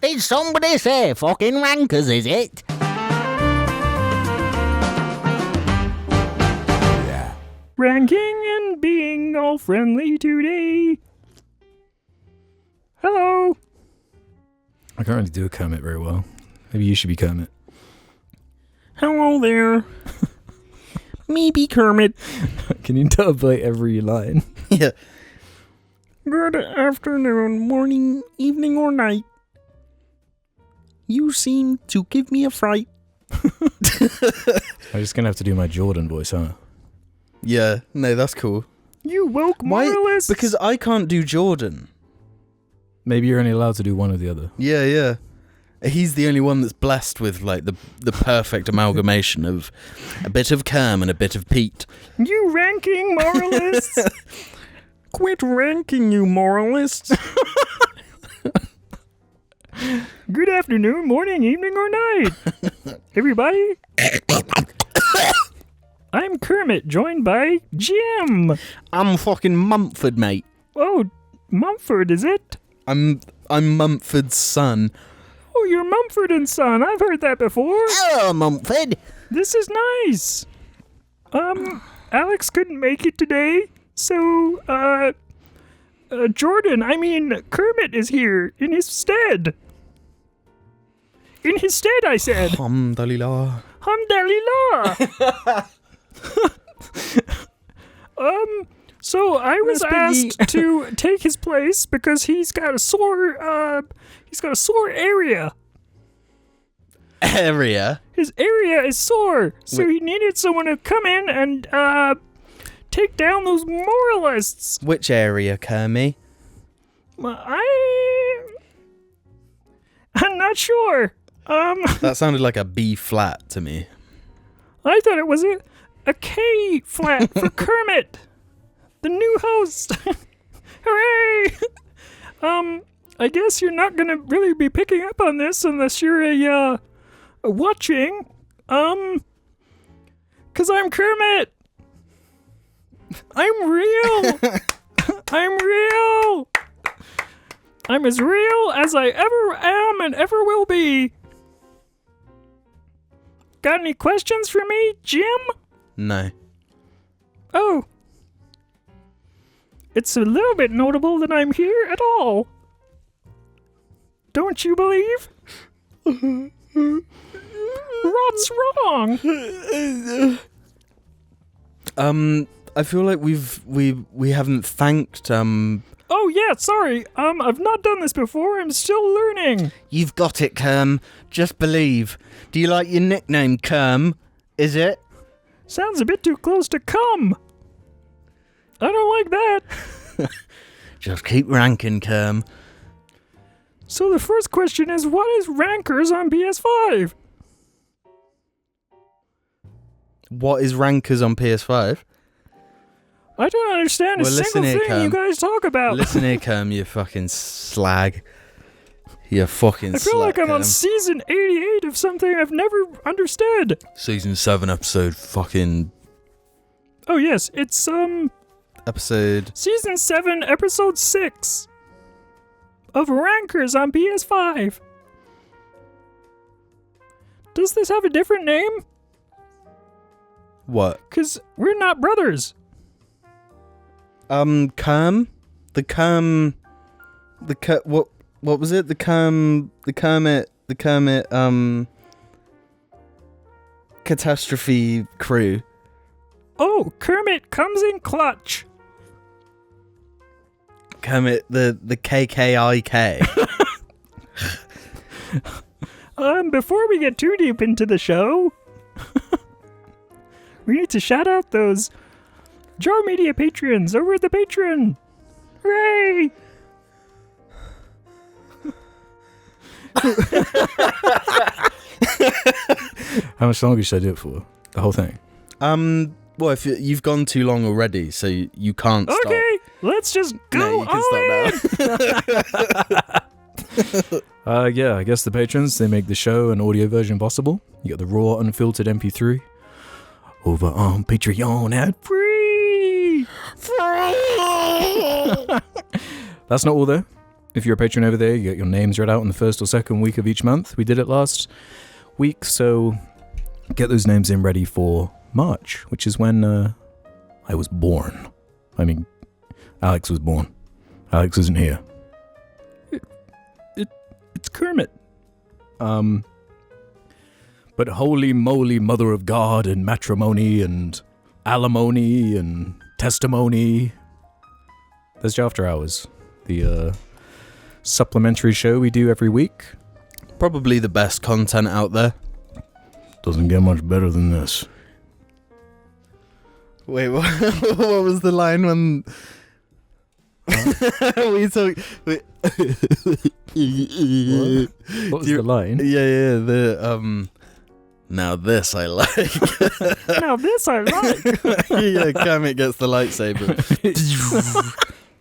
Did somebody say fucking rankers, is it? Yeah. Ranking and being all friendly today. Hello. I can't really do a Kermit very well. Maybe you should be Kermit. Hello there. Me be Kermit. Can you interpolate every line? Yeah. Good afternoon, morning, evening, or night. You seem to give me a fright. I'm just going to have to do my Jordan voice, huh? Yeah, no, that's cool. You woke Why? moralists. Because I can't do Jordan. Maybe you're only allowed to do one or the other. Yeah. He's the only one that's blessed with, like, the perfect amalgamation of a bit of Kerm and a bit of Pete. You ranking moralists. Quit ranking, you moralists. Good afternoon, morning, evening, or night. Everybody. I'm Kermit, joined by Jim. I'm fucking Mumford, mate. Oh, Mumford, is it? I'm Mumford's son. Oh, you're Mumford and Son. I've heard that before. Hello, Mumford. This is nice. Alex couldn't make it today, so, Kermit is here in his stead. In his stead, I said. Alhamdulillah. Alhamdulillah. So I was asked to take his place because he's got a sore area. Area? His area is sore, so he needed someone to come in and, take down those moralists. Which area, Kermit? I'm not sure. That sounded like a B flat to me. I thought it was a K flat for Kermit, the new host. Hooray! I guess you're not gonna really be picking up on this unless you're watching. 'Cause I'm Kermit. I'm real. I'm real. I'm as real as I ever am and ever will be. Got any questions for me, Jim? No. Oh. It's a little bit notable that I'm here at all. Don't you believe? What's wrong? I feel like we haven't thanked Oh yeah, sorry. I've not done this before. I'm still learning. You've got it, Kerm. Just believe. Do you like your nickname, Kerm? Is it? Sounds a bit too close to cum. I don't like that. Just keep ranking, Kerm. So the first question is, what is Rankers on PS5? What is Rankers on PS5? I don't understand a single here, thing you guys talk about. Listen here, Kerm, you fucking slag. You fucking slag, I feel like I'm on Kerm. season 88 of something I've never understood. Season 7 episode fucking... Oh yes, it's Episode... Season 7 episode 6 of Rankers on PS5. Does this have a different name? What? 'Cause we're not brothers. Kerm? What was it? The Kermit, catastrophe crew. Oh, Kermit comes in clutch. Kermit, the KKIK. Before we get too deep into the show, we need to shout out those Jar Media patrons over at the Patreon. Hooray! How much longer should I do it for? The whole thing? Well, if you've gone too long already, so you can't stop. Okay, let's just go No, you can stop now. Yeah, I guess the patrons, they make the show and audio version possible. You got the raw, unfiltered MP3 over on Patreon ad free. That's not all though. If you're a patron over there, you get your names read out on the first or second week of each month. We did it last week, so get those names in ready for March, which is when I was born. I mean, Alex was born. Alex isn't here. It's Kermit. But holy moly, mother of God and matrimony and alimony and testimony. There's your After Hours, the supplementary show we do every week. Probably the best content out there. Doesn't get much better than this. Wait, what was the line when we talk? What was the line? Yeah. The now this I like. Now this I like. Yeah, Kermit gets the lightsaber.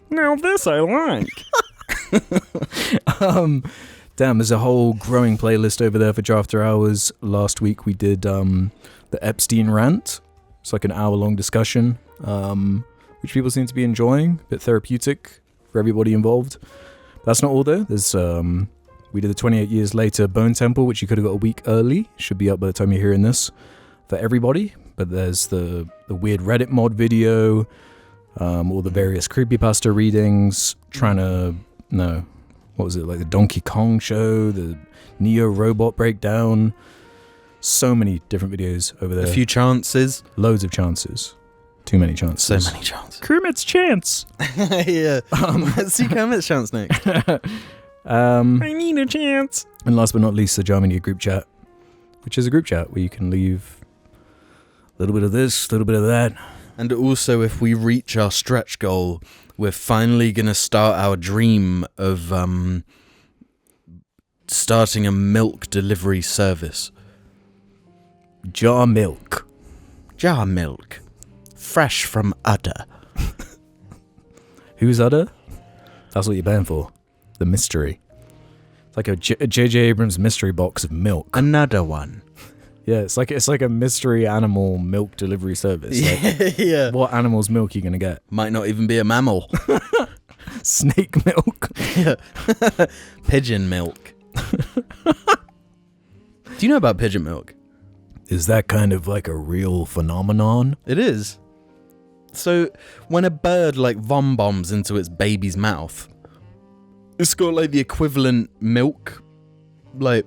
Now this I like. Damn, there's a whole growing playlist over there for Jar After Hours. Last week we did the Epstein rant. It's like an hour-long discussion, which people seem to be enjoying. A bit therapeutic for everybody involved. That's not all though. There's we did the 28 Years Later Bone Temple, which you could have got a week early. Should be up by the time you're hearing this for everybody. But there's the weird Reddit mod video, all the various creepypasta readings, what was it, like the Donkey Kong show, the Neo robot breakdown. So many different videos over there. A few chances. Loads of chances. Too many chances. So many chances. Kermit's chance. Yeah. Let's see Kermit's chance next. I need a chance. And last but not least, the Jar Media group chat, which is a group chat where you can leave a little bit of this, a little bit of that. And also, if we reach our stretch goal, we're finally going to start our dream of starting a milk delivery service. Jar milk. Jar milk. Fresh from udder. Who's udder? That's what you're paying for. The mystery. It's like a J.J. Abrams mystery box of milk. Another one. Yeah, it's like a mystery animal milk delivery service. Like, yeah. what animal's milk are you gonna get? Might not even be a mammal. Snake milk. Yeah. Pigeon milk. Do you know about pigeon milk? Is that kind of like a real phenomenon? It is. So when a bird like vom bombs into its baby's mouth, it's got like the equivalent milk, like,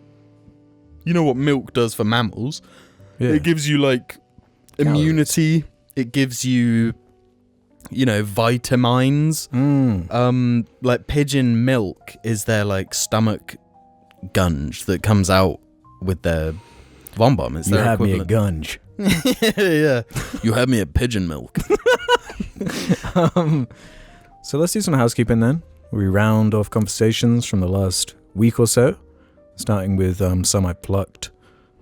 you know what milk does for mammals? Yeah. It gives you like immunity. It gives you, vitamins. Like pigeon milk is their like stomach gunge that comes out with their vom bomb. It's their equivalent. Me a gunge. Yeah. You had me at pigeon milk. So let's do some housekeeping then. We round off conversations from the last week or so, starting with some I plucked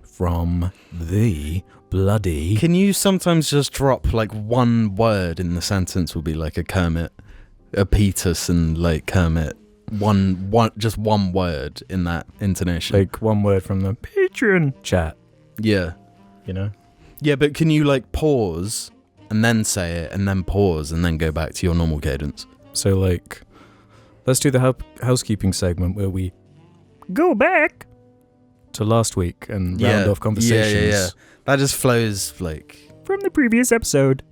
from the bloody... Can you sometimes just drop like one word in the sentence? Will be like a Kermit, a Petus, and like Kermit. Just one word in that intonation. Like one word from the Patron chat, Yeah. you know? Yeah, but can you like pause and then say it and then pause and then go back to your normal cadence? So like, let's do the housekeeping segment where we go back to last week and round off conversations. Yeah. That just flows like... from the previous episode.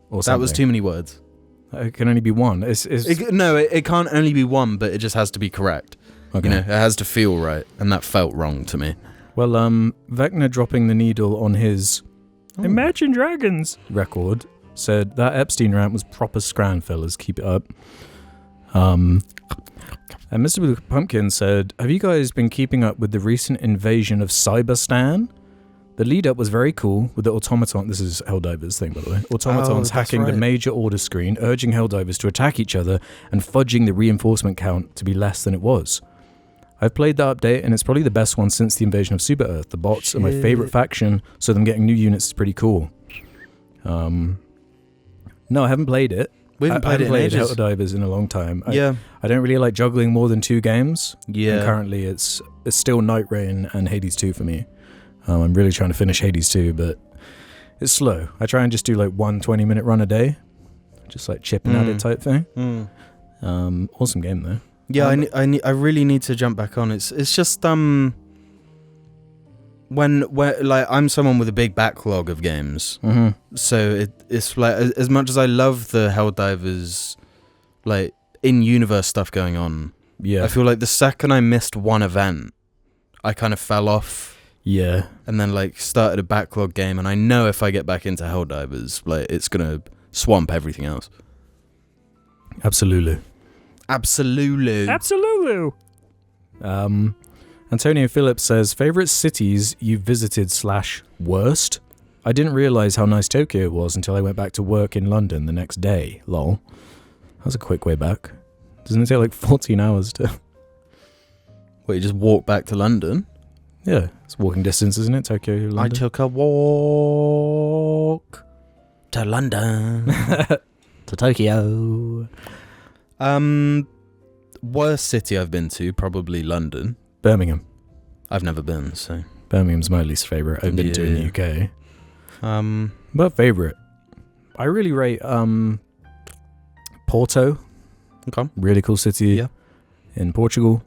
Or That was too many words. It can only be one. It can't only be one, but it just has to be correct. Okay. It has to feel right, and that felt wrong to me. Well, Vecna dropping the needle on his Imagine Dragons record said that Epstein rant was proper scran, fellas. Keep it up. And Mr. Blue Pumpkin said, have you guys been keeping up with the recent invasion of Cyberstan? The lead up was very cool with the automaton. This is Helldivers thing, by the way. Automatons hacking the major order screen, urging Helldivers to attack each other and fudging the reinforcement count to be less than it was. I've played that update and it's probably the best one since the invasion of Super Earth. The bots are my favorite faction, so them getting new units is pretty cool. No, I haven't played it. We haven't played it in ages. Helldivers in a long time. Yeah. I don't really like juggling more than 2 games. Yeah. And currently it's still Night Rain and Hades 2 for me. I'm really trying to finish Hades 2, but it's slow. I try and just do like 1 20-minute run a day. Just like chipping at it type thing. Awesome game though. Yeah, I really need to jump back on. It's just when like I'm someone with a big backlog of games, so it's like as much as I love the Helldivers, like in-universe stuff going on. Yeah, I feel like the second I missed one event, I kind of fell off. Yeah, and then like started a backlog game, and I know if I get back into Helldivers, like it's gonna swamp everything else. Absolutely. Antonio Phillips says, favorite cities you visited / worst? I didn't realize how nice Tokyo was until I went back to work in London the next day. Lol. That was a quick way back. Doesn't it take like 14 hours to... Wait, you just walk back to London? Yeah, it's walking distance, isn't it? Tokyo, London. I took a walk to London. To Tokyo. Worst city I've been to, probably London. Birmingham. I've never been, so... Birmingham's my least favourite I've been to in the UK. But favourite. I really rate Porto. Okay. Really cool city in Portugal.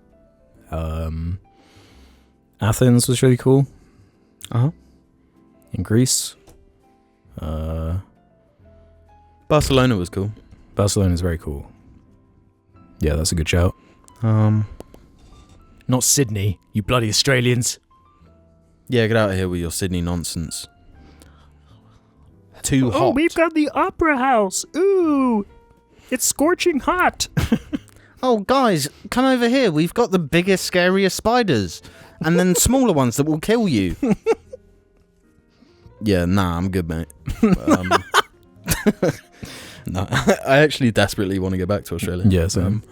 Athens was really cool. In Greece. Barcelona was cool. Barcelona's very cool. Yeah, that's a good shout. Not Sydney, you bloody Australians. Yeah, get out of here with your Sydney nonsense. Too hot. Oh, we've got the Opera House. Ooh, it's scorching hot. Oh, guys, come over here. We've got the biggest, scariest spiders. And then smaller ones that will kill you. Yeah, nah, I'm good, mate. No, I actually desperately want to go back to Australia. Yeah, same.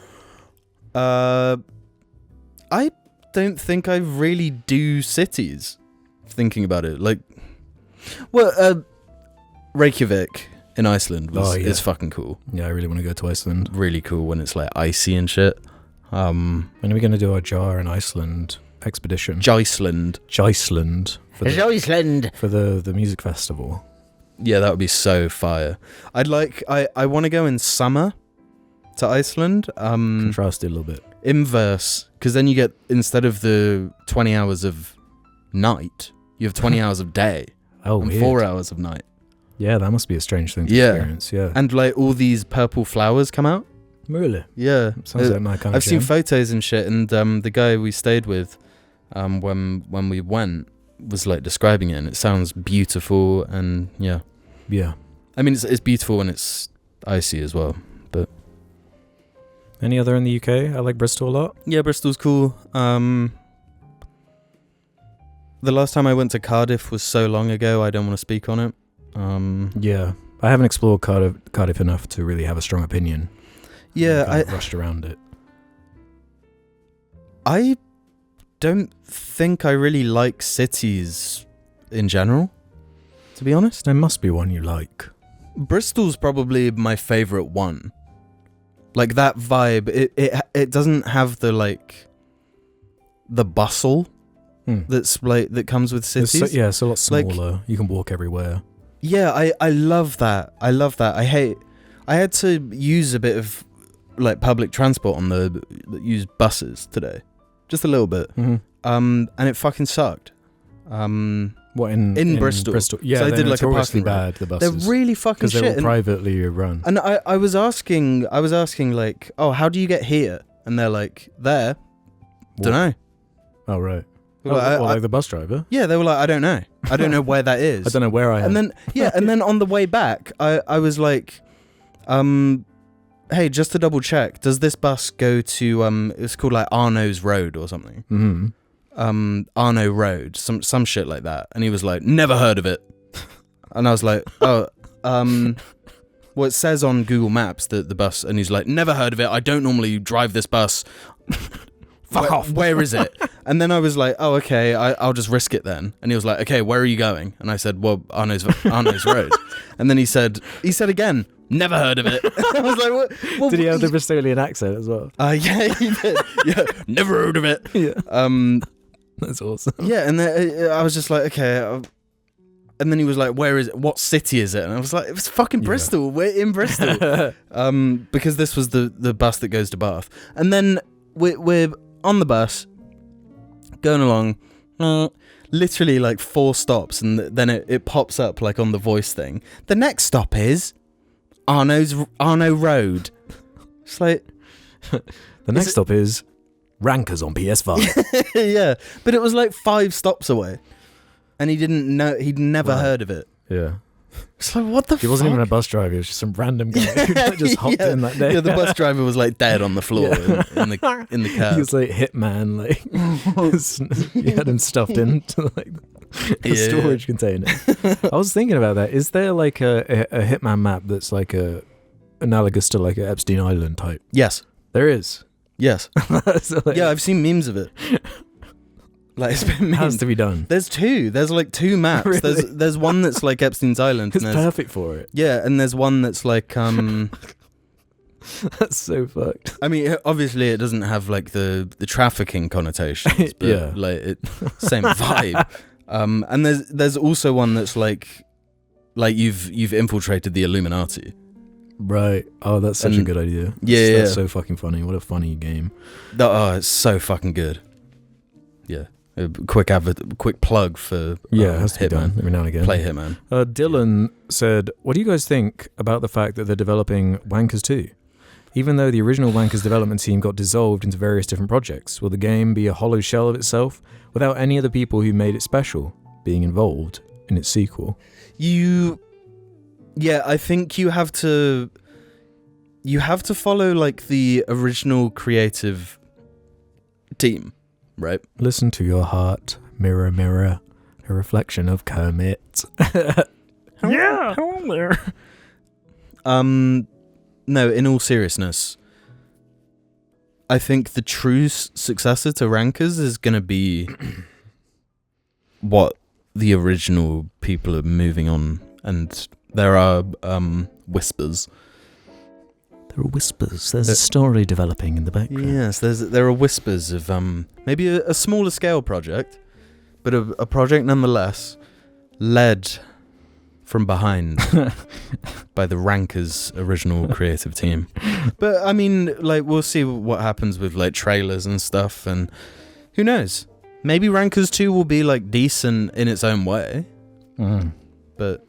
I don't think I really do cities. Thinking about it, like, well, Reykjavik in Iceland is fucking cool. Yeah, I really want to go to Iceland. Really cool when it's like icy and shit. When are we going to do our Jar in Iceland expedition? Giceland. For the music festival. Yeah, that would be so fire. I want to go in summer to Iceland. Contrast it a little bit. Inverse, because then you get, instead of the 20 hours of night, you have 20 hours of day. Oh, and weird. 4 hours of night. Yeah, that must be a strange thing to experience. Yeah. And like all these purple flowers come out. Really? Yeah. Sounds like my kind of I've seen photos and shit, and the guy we stayed with when we went was like describing it, and it sounds beautiful, and yeah. I mean, it's beautiful when it's icy as well, but... Any other in the UK? I like Bristol a lot. Yeah, Bristol's cool. The last time I went to Cardiff was so long ago, I don't want to speak on it. Yeah, I haven't explored Cardiff enough to really have a strong opinion. Yeah, I rushed around it. I don't think I really like cities in general, to be honest. There must be one you like. Bristol's probably my favourite one. Like that vibe, it doesn't have the like the bustle that's like that comes with cities. It's a lot smaller. Like, you can walk everywhere. Yeah, I love that. I had to use a bit of like public transport use buses today, just a little bit. And it fucking sucked. What in Bristol? Yeah, so I did like a notoriously parking bad. The buses. They're really fucking shit. Because they're all privately run. And I was asking like, oh, how do you get here? And they're like, there. Don't know. Oh right. Like the bus driver? Yeah, they were like, I don't know. I don't know where that is. I don't know where I am. And then on the way back, I was like, hey, just to double check, does this bus go to it's called like Arno's Road or something? Mm-hmm. Arno Road, some shit like that. And he was like, never heard of it. And I was like, oh, well, it says on Google Maps that the bus, and he's like, never heard of it. I don't normally drive this bus. Fuck off. Where is it? And then I was like, oh, okay, I'll just risk it then. And he was like, okay, where are you going? And I said, well, Arno's Road. And then he said again, never heard of it. I was like, what? Well, did he have the Bristolian accent as well? Yeah, he did. Yeah, never heard of it. Yeah. That's awesome. Yeah, and then I was just like, okay. And then he was like, where is it? What city is it? And I was like, it was fucking Bristol. We're in Bristol. Because this was the bus that goes to Bath. And then we're on the bus, going along, literally like 4 stops, and then it pops up like on the voice thing. The next stop is Arno Road. It's like The next stop is Rankers on PS5. yeah, but it was like 5 stops away, and he didn't know. He'd never heard of it. Yeah. It's like, what the fuck? He wasn't even a bus driver. He was just some random guy who just hopped in that day. Yeah, the bus driver was like dead on the floor in the cab. He was like Hitman. Like you had him stuffed into like a storage container. I was thinking about that. Is there like a Hitman map that's like analogous to like a Epstein Island type? Yes, there is. Yes. So, like, yeah, I've seen memes of it. Like, it's been has to be done. There's 2. There's like 2 maps. Really? There's one that's like Epstein's Island. It's and perfect for it. Yeah, and there's one that's like That's so fucked. I mean, obviously it doesn't have like the trafficking connotations, but Yeah. like same vibe. And there's also one that's like you've infiltrated the Illuminati. Right. Oh, that's such a good idea. Yeah, That's so fucking funny. What a funny game. Oh, it's so fucking good. Yeah. A quick plug for Yeah, it has to be done Hitman. every now and again. Play Hitman. Dylan said, what do you guys think about the fact that they're developing Wankers 2? Even though the original Wankers development team got dissolved into various different projects, will the game be a hollow shell of itself without any of the people who made it special being involved in its sequel? Yeah, I think you have to follow like the original creative team, right? Listen to your heart, mirror, mirror, a reflection of Kermit. Yeah. Hello there. No, in all seriousness, I think the true successor to Rankers is going to be what the original people are moving on, and there are whispers. There are whispers. There's a story developing in the background. Yes, there are whispers of maybe a smaller scale project, but a project nonetheless, led from behind by the Rankers original creative team. But I mean, like, we'll see what happens with like trailers and stuff, and who knows? Maybe Rankers 2 will be like decent in its own way. But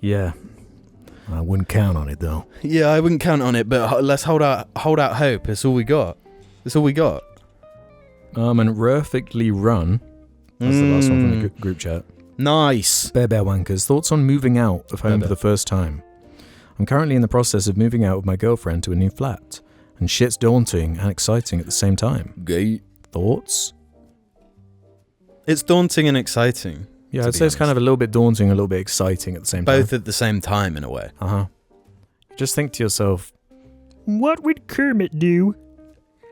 yeah, I wouldn't count on it though. Yeah, I wouldn't count on it, but let's hold out hope. It's all we got. And Perfectly Run. That's the last one from the group chat. Nice. Bear Wankers, thoughts on moving out of home for the first time? I'm currently in the process of moving out with my girlfriend to a new flat, and shit's daunting and exciting at the same time. Gay. Thoughts? It's daunting and exciting. Yeah, I'd say it's kind of a little bit daunting, a little bit exciting at the same time. Both at the same time, in a way. Just think to yourself, what would Kermit do?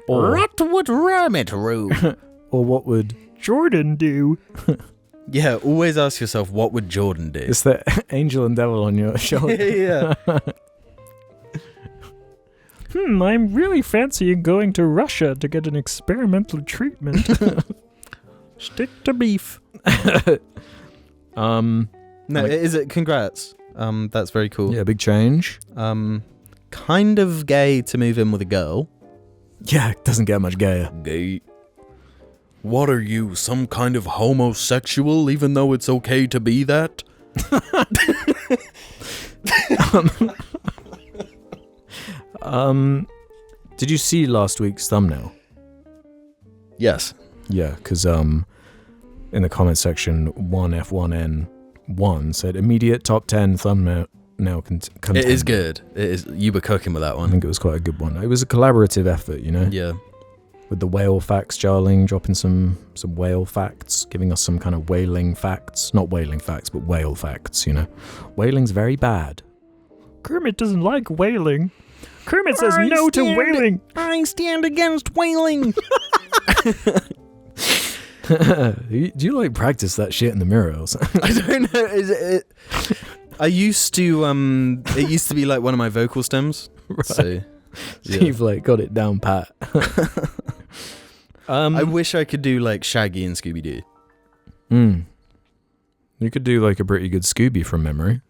or What would Kermit do? or what would Jordan do? Yeah, always ask yourself, what would Jordan do? it's the angel and devil on your shoulder? Yeah. I'm really fancying going to Russia to get an experimental treatment. Stick to beef. No, is it? Congrats. That's very cool. Yeah, big change. Kind of gay to move in with a girl. Yeah, it doesn't get much gayer. Gay. What are you, some kind of homosexual, even though it's okay to be that? Did you see last week's thumbnail? Yes. Yeah, because in the comment section, 1F1N1 said immediate top 10 thumbnail content. It is good. It is. You were cooking with that I one. think it was quite a good one. It was a collaborative effort, you know? Yeah. With the whale facts, JARling dropping some whale facts, giving us some kind of whaling facts. Not whaling facts, but whale facts, you know? Whaling's very bad. Kermit doesn't like whaling. Kermit says no to whaling. I stand against whaling. Do you like practice that shit in the mirror or something? I don't know. Is it? I used to. It used to be like one of my vocal stems. Right. So Yeah. You've like got it down pat. I wish I could do like Shaggy and Scooby-Doo. You could do like a pretty good Scooby from memory.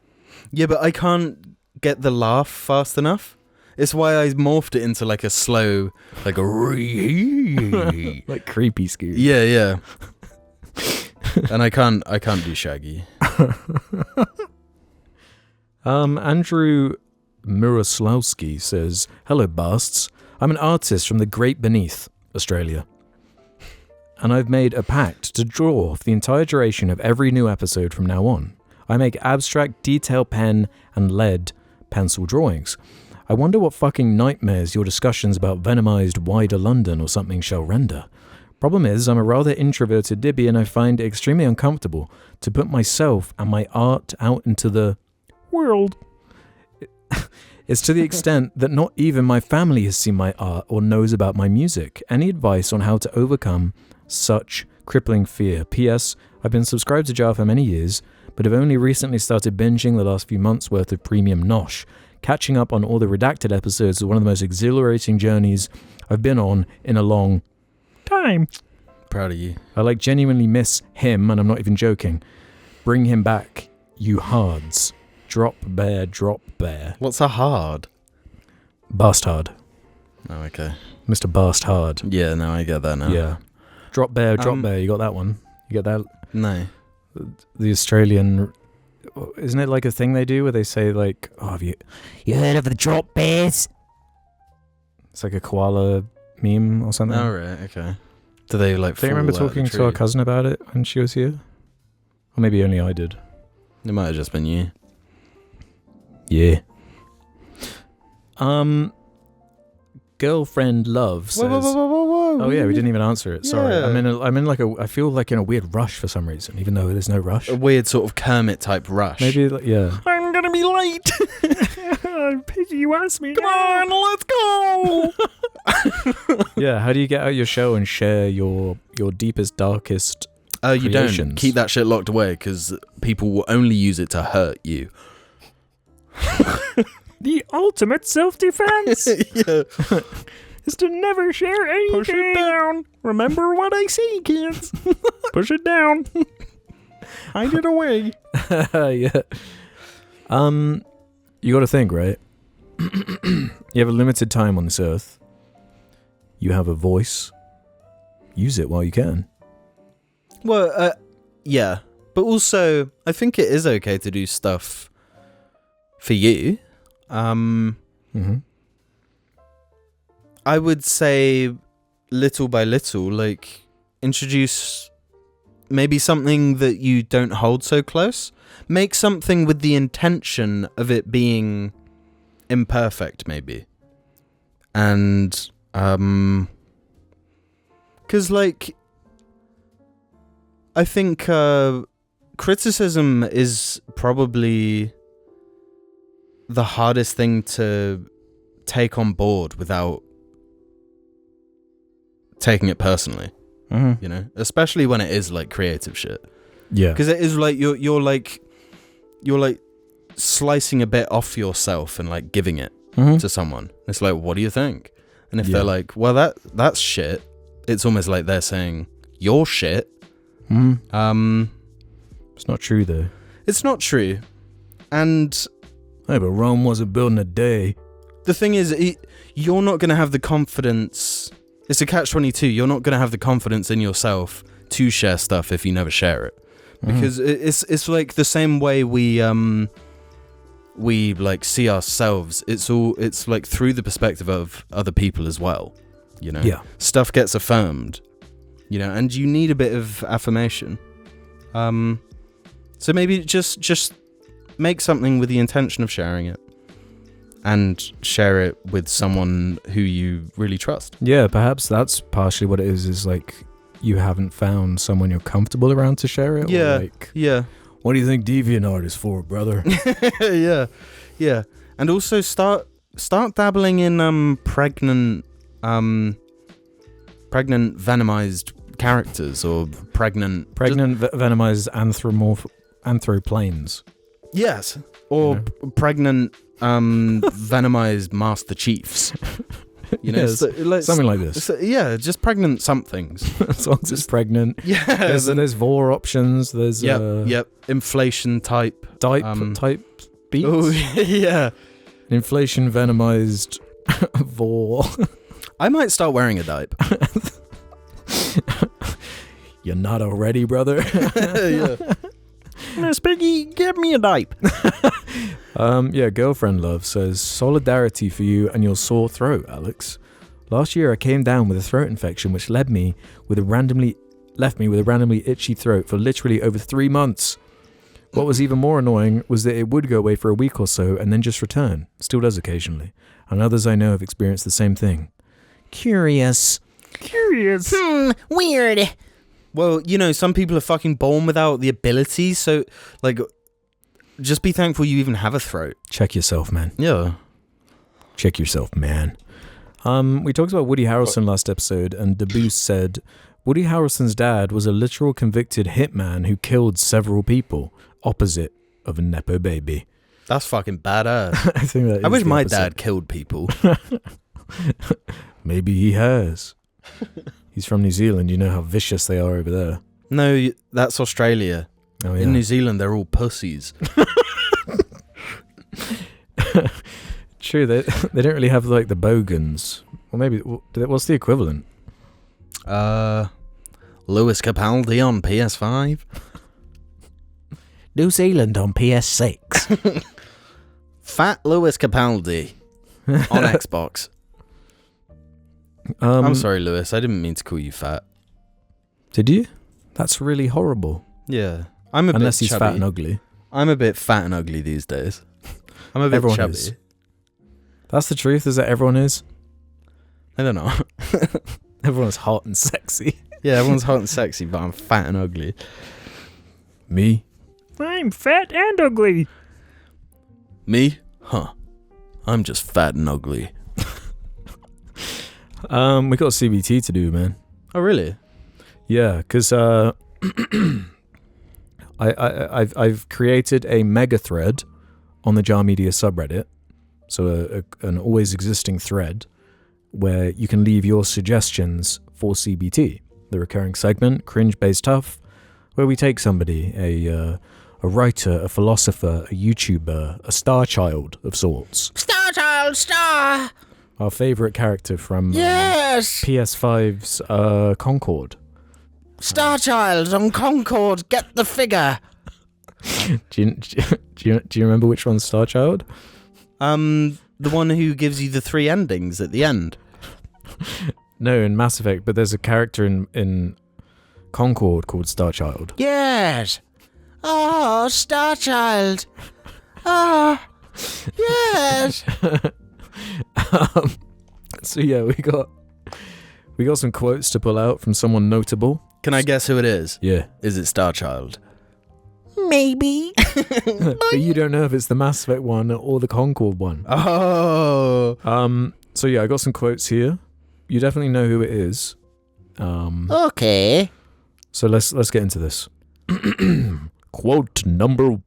Yeah, but I can't get the laugh fast enough. It's why I morphed it into like a slow, like a like creepy Scoob. Yeah. And I can't do Shaggy. Andrew Miroslawski says, "Hello, Basts. I'm an artist from the Great Beneath, Australia. And I've made a pact to draw for the entire duration of every new episode from now on. I make abstract detail pen and lead pencil drawings. I wonder what fucking nightmares your discussions about venomized wider London or something shall render. Problem is, I'm a rather introverted dibby and I find it extremely uncomfortable to put myself and my art out into the world. It's to the extent that not even my family has seen my art or knows about my music. Any advice on how to overcome such crippling fear? P.S. I've been subscribed to Jar for many years, but have only recently started binging the last few months' worth of premium nosh. Catching up on all the redacted episodes is one of the most exhilarating journeys I've been on in a long time. Proud of you. I genuinely miss him, and I'm not even joking. Bring him back, you hards. Drop bear, drop bear. What's a hard? Bastard. Oh, okay. Mr. Bastard. Yeah, no, I get that now. Yeah. Drop bear, drop bear. You got that one? You get that? No. The Australian... Isn't it like a thing they do where they say oh, have you heard of the drop bears? It's like a koala meme or something. Oh, right, okay. Do they Do you remember talking to our cousin about it when she was here? Or maybe only I did. It might have just been you. Yeah. Girlfriend love says... Whoa. Oh yeah, we didn't even answer it. Sorry, Yeah. I feel like in a weird rush for some reason, even though there's no rush. A weird sort of Kermit type rush. Maybe, yeah. I'm gonna be late. Piggy wants me. Come on, let's go. Yeah, how do you get out your show and share your deepest, darkest You don't. creations? Keep that shit locked away because people will only use it to hurt you. The ultimate self-defense Yeah. is to never share anything. Push it down. Remember what I say, kids. Push it down. Hide it away. Yeah. You got to think, right? You have a limited time on this earth. You have a voice. Use it while you can. Well, yeah. But also, I think it is okay to do stuff for you. Mm-hmm. I would say little by little, introduce maybe something that you don't hold so close. Make something with the intention of it being imperfect, maybe. And, because, I think, criticism is probably the hardest thing to take on board without taking it personally, Mm-hmm. especially when it is creative shit, Yeah. because it is you're slicing a bit off yourself and giving it Mm-hmm. to someone. It's what do you think? And if Yeah. they're well, that's shit, it's almost like they're saying you're shit. Mm-hmm. It's not true though. It's not true. And Hey, but Rome wasn't built in a day. the thing is, you're not going to have the confidence. It's a catch-22. You're not going to have the confidence in yourself to share stuff if you never share it. Because it's the same way we see ourselves. It's through the perspective of other people as well. Yeah. Stuff gets affirmed. And you need a bit of affirmation. So maybe just make something with the intention of sharing it. And share it with someone who you really trust. Yeah, perhaps that's partially what it is you haven't found someone you're comfortable around to share it. Yeah, Or yeah. what do you think DeviantArt is for, brother? Yeah. And also start dabbling in pregnant venomized characters or pregnant venomized anthroplanes. Yes, or pregnant venomized Master Chiefs. Yes, something like this. Just pregnant somethings. As long as it's pregnant. Yeah, There's vor options. There's yep. Inflation type type beats. Oh yeah. Inflation venomized Vor. I might start wearing a diaper. You're not already, brother. Yeah. Miss Piggy, give me a diaper. Yeah, girlfriend love says, solidarity for you and your sore throat, Alex. Last year I came down with a throat infection which left me with a randomly itchy throat for literally over 3 months. What was even more annoying was that it would go away for a week or so and then just return. Still does occasionally. And others I know have experienced the same thing. Curious. Weird. Well, you know, some people are fucking born without the ability, so, like, just be thankful you even have a throat. Check yourself, man. Yeah. Check yourself, man. We talked about Woody Harrelson last episode, and Debuse said Woody Harrelson's dad was a literal convicted hitman who killed several people, opposite of a nepo baby. That's fucking badass. I think that. I is wish the my opposite. dad killed people. Maybe he has. He's from New Zealand. You know how vicious they are over there. No, that's Australia. Oh yeah. In New Zealand, they're all pussies. True. They don't really have like the bogans. Or maybe what's the equivalent? Lewis Capaldi on PS5. New Zealand on PS6. Fat Lewis Capaldi on Xbox. I'm sorry, Lewis. I didn't mean to call you fat. Did you? That's really horrible. Yeah. I'm a Unless bit he's chubby. fat and ugly. I'm a bit fat and ugly these days. I'm a bit Everyone chubby. is. That's the truth, is that everyone is? I don't know. Everyone's hot and sexy. Yeah, everyone's hot and sexy, but I'm fat and ugly. Me? I'm fat and ugly. Me? Huh. I'm just fat and ugly. We got CBT to do, man. Oh, really? Yeah, because I've created a mega thread on the Jar Media subreddit, so an always existing thread where you can leave your suggestions for CBT, the recurring segment, Cringe Based Tough, where we take somebody, a writer, a philosopher, a YouTuber, a star child of sorts. Star Child, star. Our favourite character from Yes. PS5's Concord. Star Child on Concord. Get the figure. Do you remember which one's Star Child? The one who gives you the 3 endings at the end. No, in Mass Effect, but there's a character in Concord called Star Child. Yes. Oh, Star Child. Oh, yes. So yeah, we got some quotes to pull out from someone notable. Can I guess who it is? Yeah. Is it Starchild? Maybe. But you don't know if it's the Mass Effect one or the Concord one. Oh. So yeah, I got some quotes here. You definitely know who it is. Okay. So let's get into this. Quote number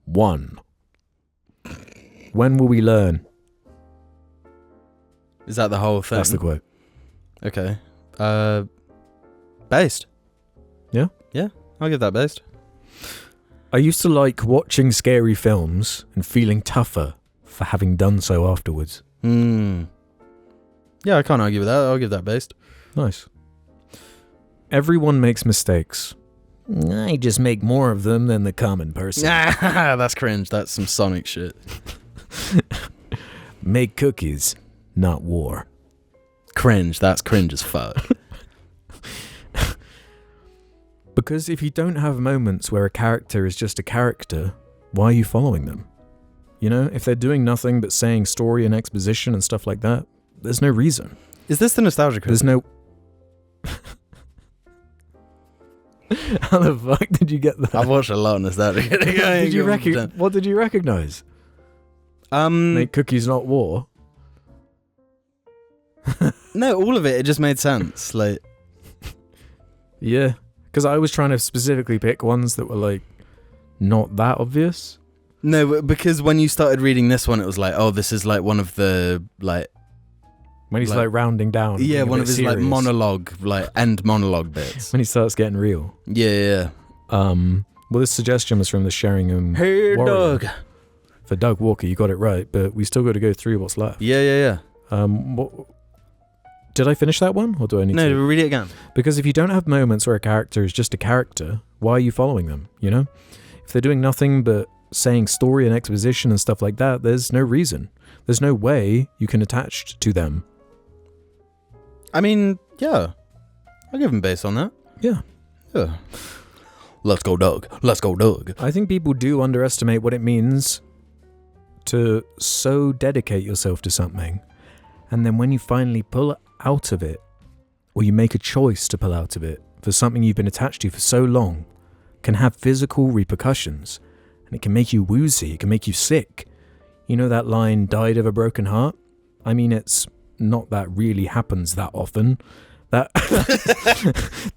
1. When will we learn? Is that the whole thing? That's the quote. Okay. Based. Yeah? Yeah, I'll give that based. I used to like watching scary films and feeling tougher for having done so afterwards. Yeah, I can't argue with that. I'll give that based. Nice. Everyone makes mistakes. I just make more of them than the common person. That's cringe. That's some Sonic shit. Make cookies, not war. Cringe. That's cringe as fuck. Because if you don't have moments where a character is just a character, why are you following them? You know, if they're doing nothing but saying story and exposition and stuff like that, there's no reason. Is this the nostalgia quiz? There's no... How the fuck did you get that? I've watched a lot of nostalgia. What did you recognize? Make cookies, not war. No, all of it. It just made sense. Like, Yeah, because I was trying to specifically pick ones that were like not that obvious. no, because when you started reading this one, it was like, oh, this is like one of the like. When he's like rounding down. Yeah, being a one bit of his serious. like monologue, like end monologue bits. When he starts getting real. Yeah. Well, this suggestion was from the Sheringham Hey, Warrior. dog. For Doug Walker, you got it right, but we still got to go through what's left. Yeah. Did I finish that one, or do I need to? No, read it again. Because if you don't have moments where a character is just a character, why are you following them, you know? If they're doing nothing but saying story and exposition and stuff like that, there's no reason. There's no way you can attach to them. I mean, yeah. I'll give him base on that. Yeah. Let's go, Doug. Let's go, Doug. I think people do underestimate what it means to so dedicate yourself to something. And then when you finally pull out of it, or you make a choice to pull out of it for something you've been attached to for so long, can have physical repercussions. And it can make you woozy, it can make you sick. You know that line, died of a broken heart? I mean, it's not that really happens that often. That's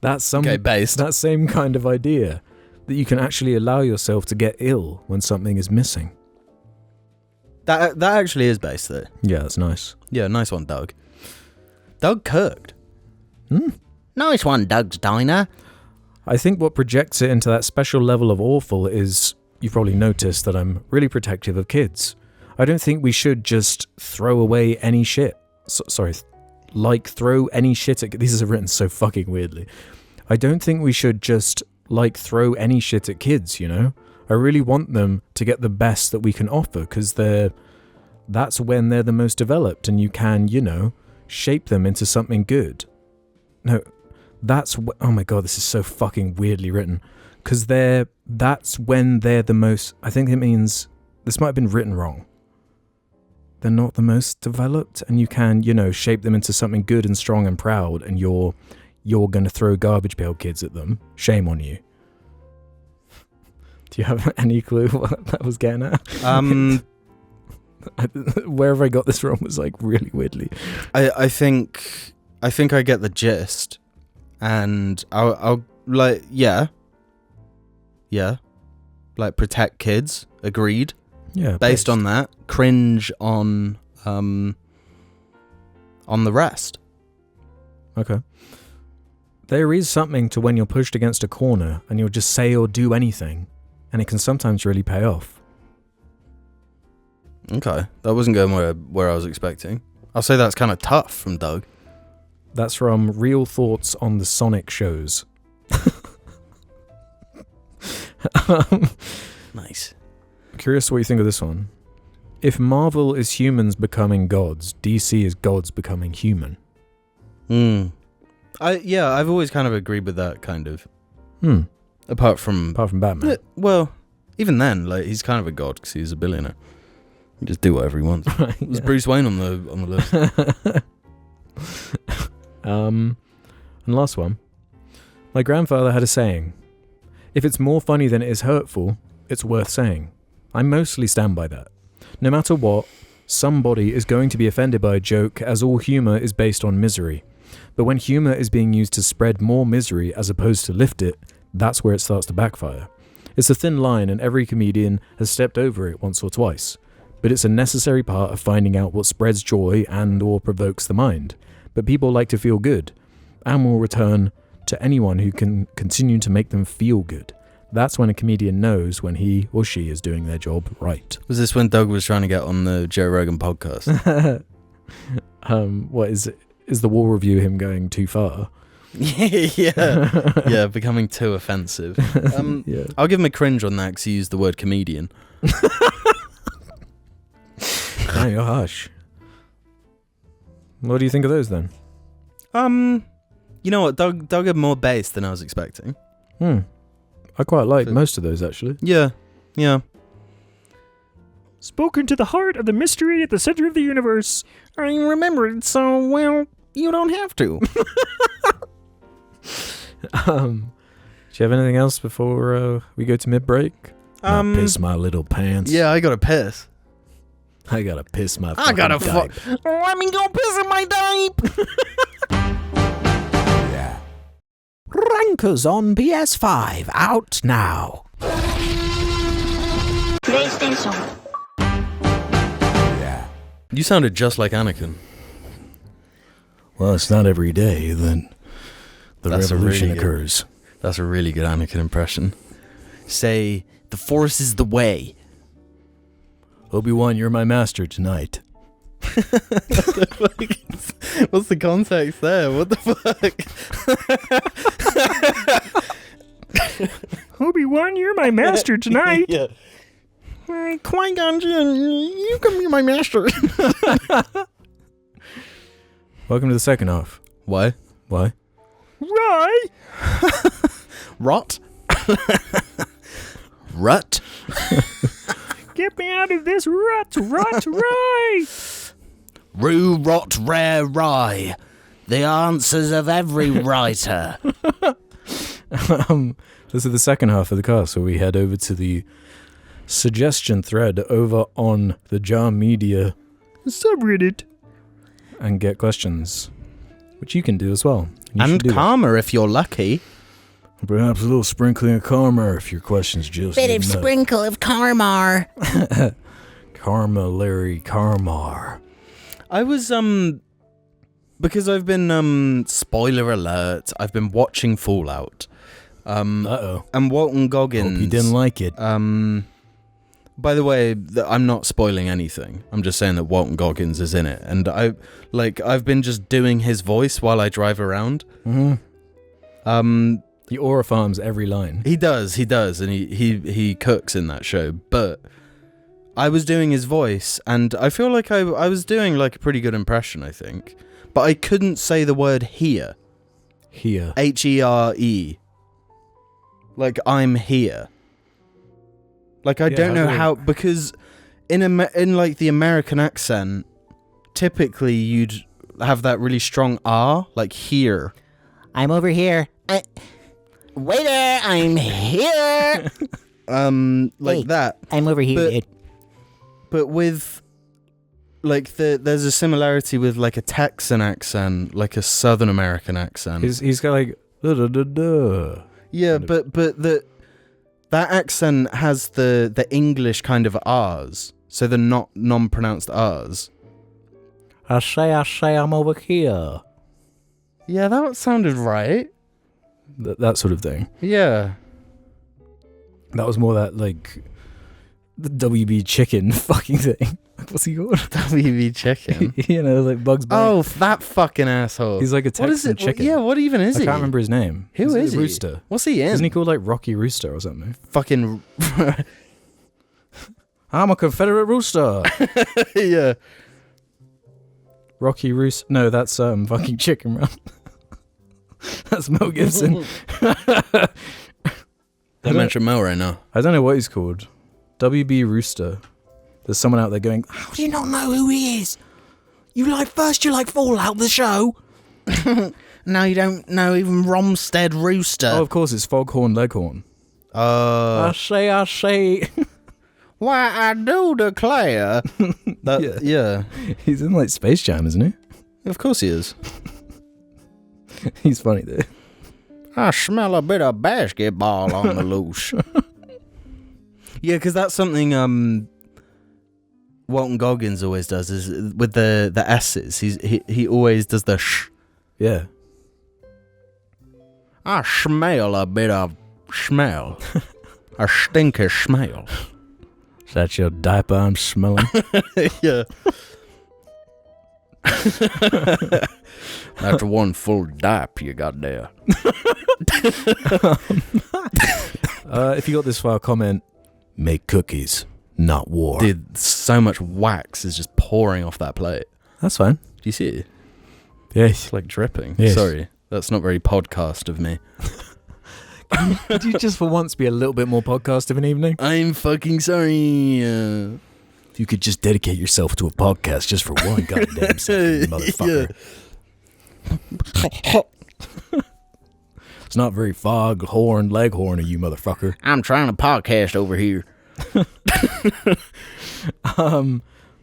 that same kind of idea, that you can actually allow yourself to get ill when something is missing. That actually is based there. Yeah, that's nice. Yeah, nice one, Doug. Doug Kirked. Nice one, Doug's Diner. I think what projects it into that special level of awful is, you've probably noticed that I'm really protective of kids. I don't think we should just throw away any shit. Throw any shit at... These are written so fucking weirdly. I don't think we should just, throw any shit at kids, you know? I really want them to get the best that we can offer, because that's when they're the most developed, and you can, you know, shape them into something good. No, oh my god, this is so fucking weirdly written. Because that's when they're the most... I think it means... This might have been written wrong. They're not the most developed, and you can, you know, shape them into something good and strong and proud, and you're going to throw garbage pail kids at them. Shame on you. Do you have any clue what that was getting at? Wherever I got this from was really weirdly. I think I get the gist, and I'll protect kids. Agreed. Yeah. Based on that, cringe on the rest. Okay. There is something to when you're pushed against a corner and you'll just say or do anything, and it can sometimes really pay off. Okay, that wasn't going where I was expecting. I'll say that's kind of tough from Doug. That's from Real Thoughts on the Sonic Shows. Nice. Curious what you think of this one. If Marvel is humans becoming gods, DC is gods becoming human. I've always kind of agreed with that kind of. Apart from Batman. Well, even then, he's kind of a god because he's a billionaire. He just do whatever he wants. Right, It was Bruce Wayne on the list. And last one. My grandfather had a saying: if it's more funny than it is hurtful, it's worth saying. I mostly stand by that. No matter what, somebody is going to be offended by a joke, as all humour is based on misery. But when humour is being used to spread more misery as opposed to lift it, that's where it starts to backfire. It's a thin line, and every comedian has stepped over it once or twice. But it's a necessary part of finding out what spreads joy and or provokes the mind. But people like to feel good, and will return to anyone who can continue to make them feel good. That's when a comedian knows when he or she is doing their job right. Was this when Doug was trying to get on the Joe Rogan podcast? What is it? Is the wall review him going too far? Yeah, becoming too offensive. Yeah. I'll give him a cringe on that because he used the word comedian. Oh, you're harsh. What do you think of those then? You know what? Doug had more bass than I was expecting. I quite like most of those, actually. Yeah. Spoken to the heart of the mystery at the center of the universe. I remembered, so, well, you don't have to. Do you have anything else before we go to mid-break? Piss my little pants. Yeah, I gotta piss. I gotta piss my I gotta diaper. let me go piss in my diaper. Yeah. Rankers on PS5, out now. PlayStation. Yeah. You sounded just like Anakin. Well, it's not every day that the That's revolution really good. occurs. That's a really good Anakin impression. Say, the Force is the way. Obi-Wan, you're my master tonight. What's the context there? What the fuck? Obi-Wan, you're my master tonight. Yeah. Qui-Gon Jinn, you can be my master. Welcome to the second half. Why? Why? Right. Rot? Rut? Get me out of this rut, right. Rue, rot, rare, rye. The answers of every writer. This is the second half of the cast, so we head over to the suggestion thread over on the Jar Media Subreddit. and get questions, which you can do as well. You should And do that. karma if you're lucky. Perhaps a little sprinkling of karma if your questions just Bit of get nut. sprinkle of Karmar. Karma, Larry, Karmar. I was, because I've been, spoiler alert, I've been watching Fallout. Uh-oh. And Walton Goggins. Hope you didn't like it. By the way, I'm not spoiling anything. I'm just saying that Walton Goggins is in it. And I've been just doing his voice while I drive around. Mm-hmm. He aura farms every line. He does, and he cooks in that show. But I was doing his voice, and I feel like I was doing like a pretty good impression, I think. But I couldn't say the word here. Here. Here. Like, I'm here. Like, I don't know how, because in like the American accent, typically you'd have that really strong R, like here. I'm over here. Waiter, I'm here. Like Hey. that. I'm over here, dude. But with, like, there's a similarity with, like, a Texan accent, like a Southern American accent. He's got like da-da-da-da. Yeah, kind of- but that accent has the English kind of R's, so they're not non-pronounced R's. I say, I'm over here. Yeah, that sounded right. That sort of thing. Yeah. That was more that, like, the WB chicken fucking thing. What's he called? WB chicken. You know, like Bugs Bunny. Oh, that fucking asshole. He's like a What is Texan it? chicken. Yeah, what even is I he? can't remember his name. Who He's is a he? Rooster. What's he in? Isn't he called like Rocky Rooster or something? Fucking... I'm a Confederate Rooster. yeah. Rocky Rooster. No, that's fucking Chicken Run. That's Mel Gibson. Don't mention Mel right now. I don't know what he's called. WB Rooster. There's someone out there going, How do you not know who he is? You like Fallout, the show? Now you don't know even Romstead Rooster. oh, of course, it's Foghorn Leghorn. I say. Why, I do declare. That, yeah. He's in like Space Jam, isn't he? Of course he is. He's funny though. I smell a bit of basketball on the loose. Yeah, because that's something Walton Goggins always does, is with the S's. He always does the sh. Yeah. I smell a bit of smell. A stinky smell. Is that your diaper I'm smelling? Yeah. That's one full dipe you got there. If you got this far, comment, make cookies, not war. Dude, so much wax is just pouring off that plate. That's fine. Do you see it? Yes. It's like dripping. Yes. Sorry. That's not very podcast of me. Could you just for once be a little bit more podcast of an evening? I'm fucking sorry. If you could just dedicate yourself to a podcast just for one goddamn second, motherfucker. It's not very foghorn leghorn of you, motherfucker. I'm trying to podcast over here.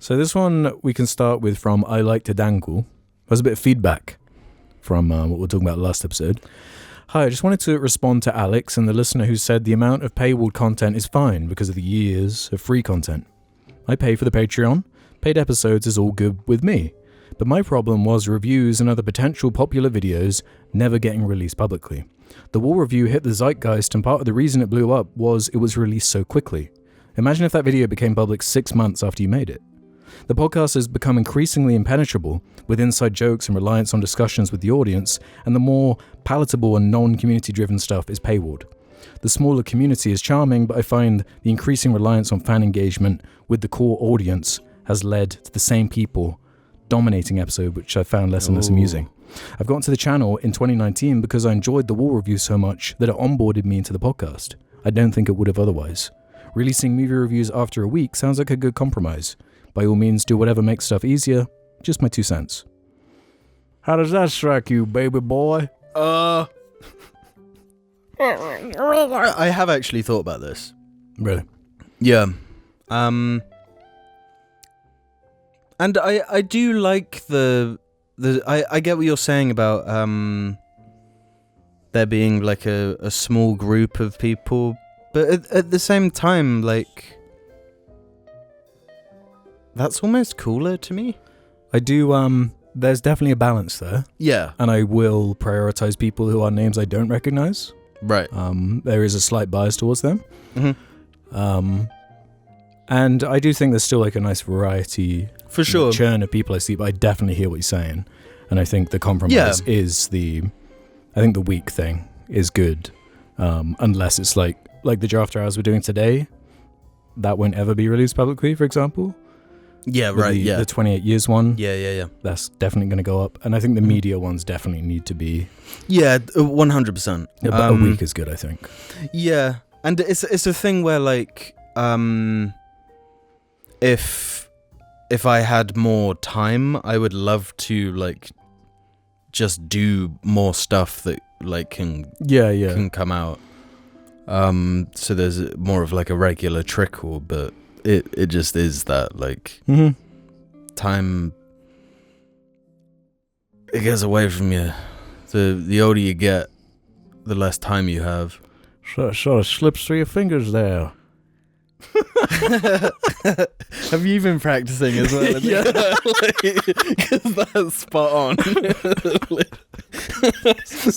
So this one we can start with from I Like to Dangle. There's a bit of feedback from what we were talking about last episode. Hi, I just wanted to respond to Alex and the listener who said the amount of paywall content is fine because of the years of free content. I pay for the Patreon. Paid episodes is all good with me. But my problem was reviews and other potential popular videos never getting released publicly. The Wall review hit the zeitgeist, and part of the reason it blew up was it was released so quickly. Imagine if that video became public 6 months after you made it. The podcast has become increasingly impenetrable, with inside jokes and reliance on discussions with the audience, and the more palatable and non-community driven stuff is paywalled. The smaller community is charming, but I find the increasing reliance on fan engagement with the core audience has led to the same people dominating episode, which I found less and less amusing. I've gotten to the channel in 2019 because I enjoyed the wall review so much that it onboarded me into the podcast. I don't think it would have otherwise. Releasing movie reviews after a week sounds like a good compromise. By all means, do whatever makes stuff easier. Just my 2 cents. How does that strike you, baby boy? I have actually thought about this. Really? Yeah. And I do like I get what you're saying about there being like a small group of people, but at the same time, like, that's almost cooler to me. I do, there's definitely a balance there. Yeah. And I will prioritize people who are names I don't recognize. Right. There is a slight bias towards them. Mm-hmm. And I do think there's still like a nice variety, For sure. churn of people I see, but I definitely hear what you're saying. And I think the compromise is I think the weak thing is good. Unless it's like the After Hours we're doing today, that won't ever be released publicly, for example. Yeah, right, The 28 years one. Yeah. That's definitely going to go up. And I think the media ones definitely need to be... Yeah, 100%. About a week is good, I think. Yeah, and it's a thing where, like, if I had more time, I would love to, like, just do more stuff that, like, can come out. So there's more of, like, a regular trickle, but it just is that, like, time, it gets away from you. The older you get, the less time you have. Sort of slips through your fingers there. Have you been practicing as well? Yeah, because that's spot on.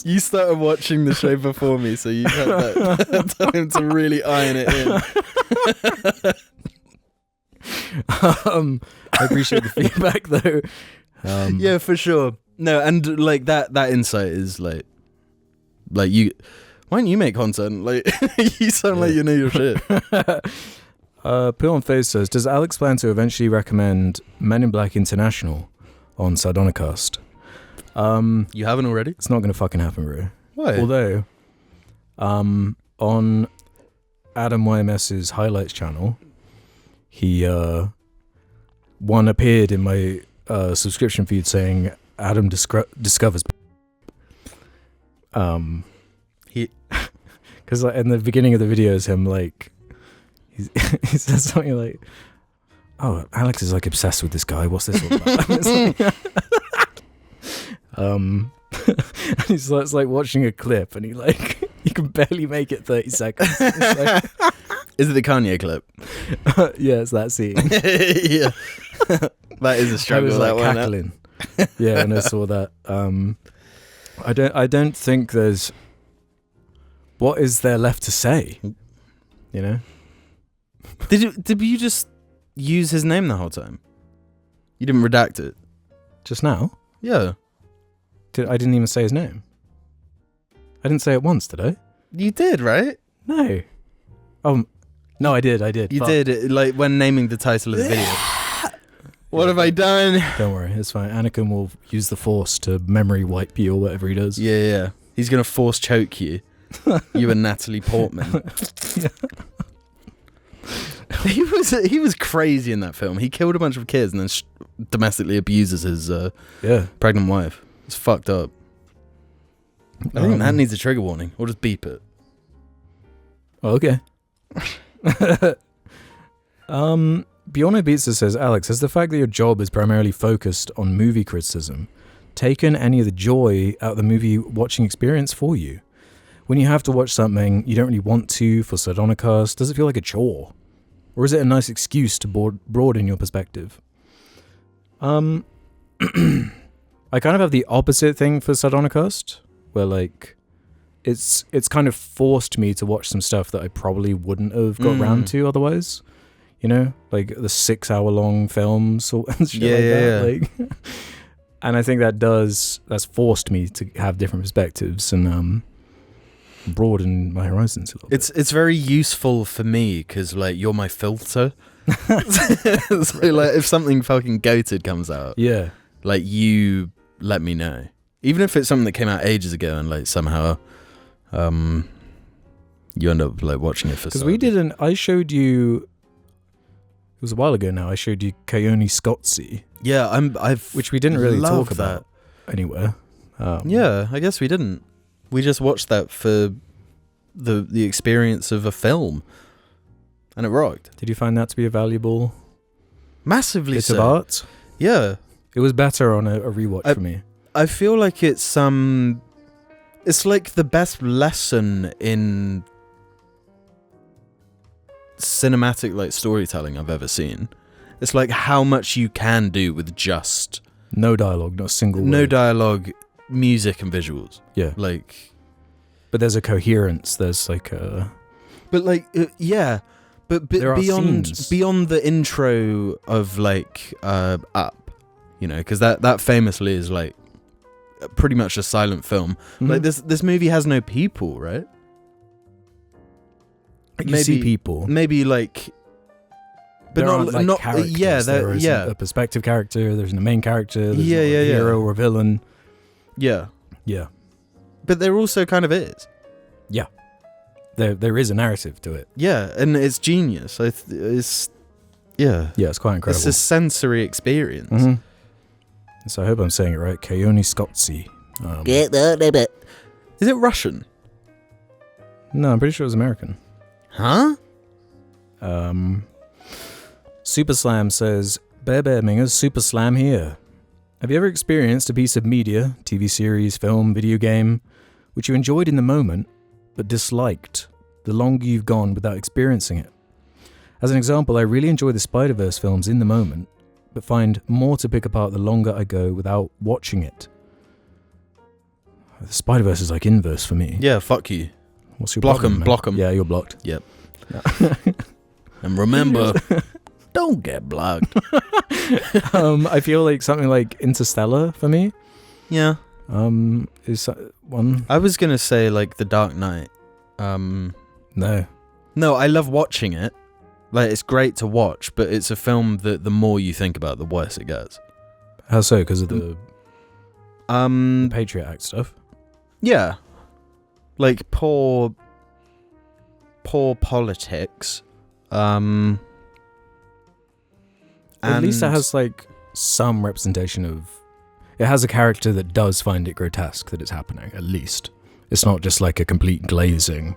You started watching the show before me, so you've had that time to really iron it in. I appreciate the feedback, though. Yeah, for sure. No, and like that insight is like you. Why don't you make content? Like, you sound like you know your shit. Pill on Face says, does Alex plan to eventually recommend Men in Black International on Sardonicast? You haven't already? It's not going to fucking happen, bro. Why? Although, on Adam YMS's highlights channel, he one appeared in my subscription feed saying Adam discovers. Because like, in the beginning of the video is him like he says something like, "Oh, Alex is like obsessed with this guy. What's this all about?" It's like watching a clip, and he can barely make it 30 seconds. It's like, is it the Kanye clip? Yeah, it's that scene. Yeah, that is a struggle. I was that one, cackling. Yeah, and I saw that. I don't think there's. What is there left to say? You know? Did you just use his name the whole time? You didn't redact it? Just now? Yeah. I didn't even say his name. I didn't say it once, did I? You did, right? No. No, I did. You Fuck. did, like, when naming the title of the video. What have I done? Don't worry, it's fine. Anakin will use the Force to memory wipe you or whatever he does. Yeah. He's going to force choke you. You and Natalie Portman. Yeah. He was crazy in that film. He killed a bunch of kids and then domestically abuses his pregnant wife. It's fucked up. I think that needs a trigger warning. Or just beep it. Okay. Biono Pizza says, Alex, has the fact that your job is primarily focused on movie criticism taken any of the joy out of the movie watching experience for you? When you have to watch something you don't really want to for Sardonicast, does it feel like a chore? Or is it a nice excuse to broaden your perspective? I kind of have the opposite thing for Sardonicast, where like it's kind of forced me to watch some stuff that I probably wouldn't have got round to otherwise. You know, like the 6-hour-long films or and shit Yeah, like yeah, that. Like, and I think that's forced me to have different perspectives and broaden my horizons a little bit. It's very useful for me because like you're my filter. So like if something fucking goated comes out, Yeah. like you let me know, even if it's something that came out ages ago and like somehow you end up like watching it for Because I showed you, it was a while ago now, I showed you Coyote Scotsy, which we didn't really love talk about anywhere. Yeah, I guess we didn't. We just watched that for the experience of a film, and it rocked. Did you find that to be a valuable Massively bit so. of art? Yeah, It was better on a rewatch for me. I feel like it's like the best lesson in cinematic like storytelling I've ever seen. It's like how much you can do with just No dialogue, not a single word. no dialogue, music and visuals. Yeah. Like, But there's a coherence, there's like a... but like yeah, but There are beyond scenes. the intro of like Up, you know, because that famously is like pretty much a silent film. Like this movie has no people, right? You see people. Maybe like, but There aren't, like, not characters. yeah, there is a perspective character, there's a main character, there's a hero or villain. yeah. Yeah. But there also kind of is. There is a narrative to it. Yeah, and it's genius. It's yeah. Yeah, it's quite incredible. It's a sensory experience. Mhm. So I hope I'm saying it right. Coyote Scotsy. Is it Russian? No, I'm pretty sure it was American. Huh? Super Slam says, Bear Mingers, Super Slam here. Have you ever experienced a piece of media, TV series, film, video game, which you enjoyed in the moment, but disliked the longer you've gone without experiencing it? As an example, I really enjoy the Spider-Verse films in the moment, but find more to pick apart the longer I go without watching it. The Spider-Verse is like inverse for me. Yeah, fuck you. What's your Block problem, 'em, man? block 'em. Yeah, you're blocked. Yep. And remember, don't get blocked. I feel like something like Interstellar for me. Yeah. Is one. I was gonna say like The Dark Knight. No. No, I love watching it. Like it's great to watch, but it's a film that the more you think about, the worse it gets. How so? Because of the Patriot Act stuff. Yeah. Like poor politics. At least it and- has like some representation of. It has a character that does find it grotesque that it's happening. At least it's not just like a complete glazing.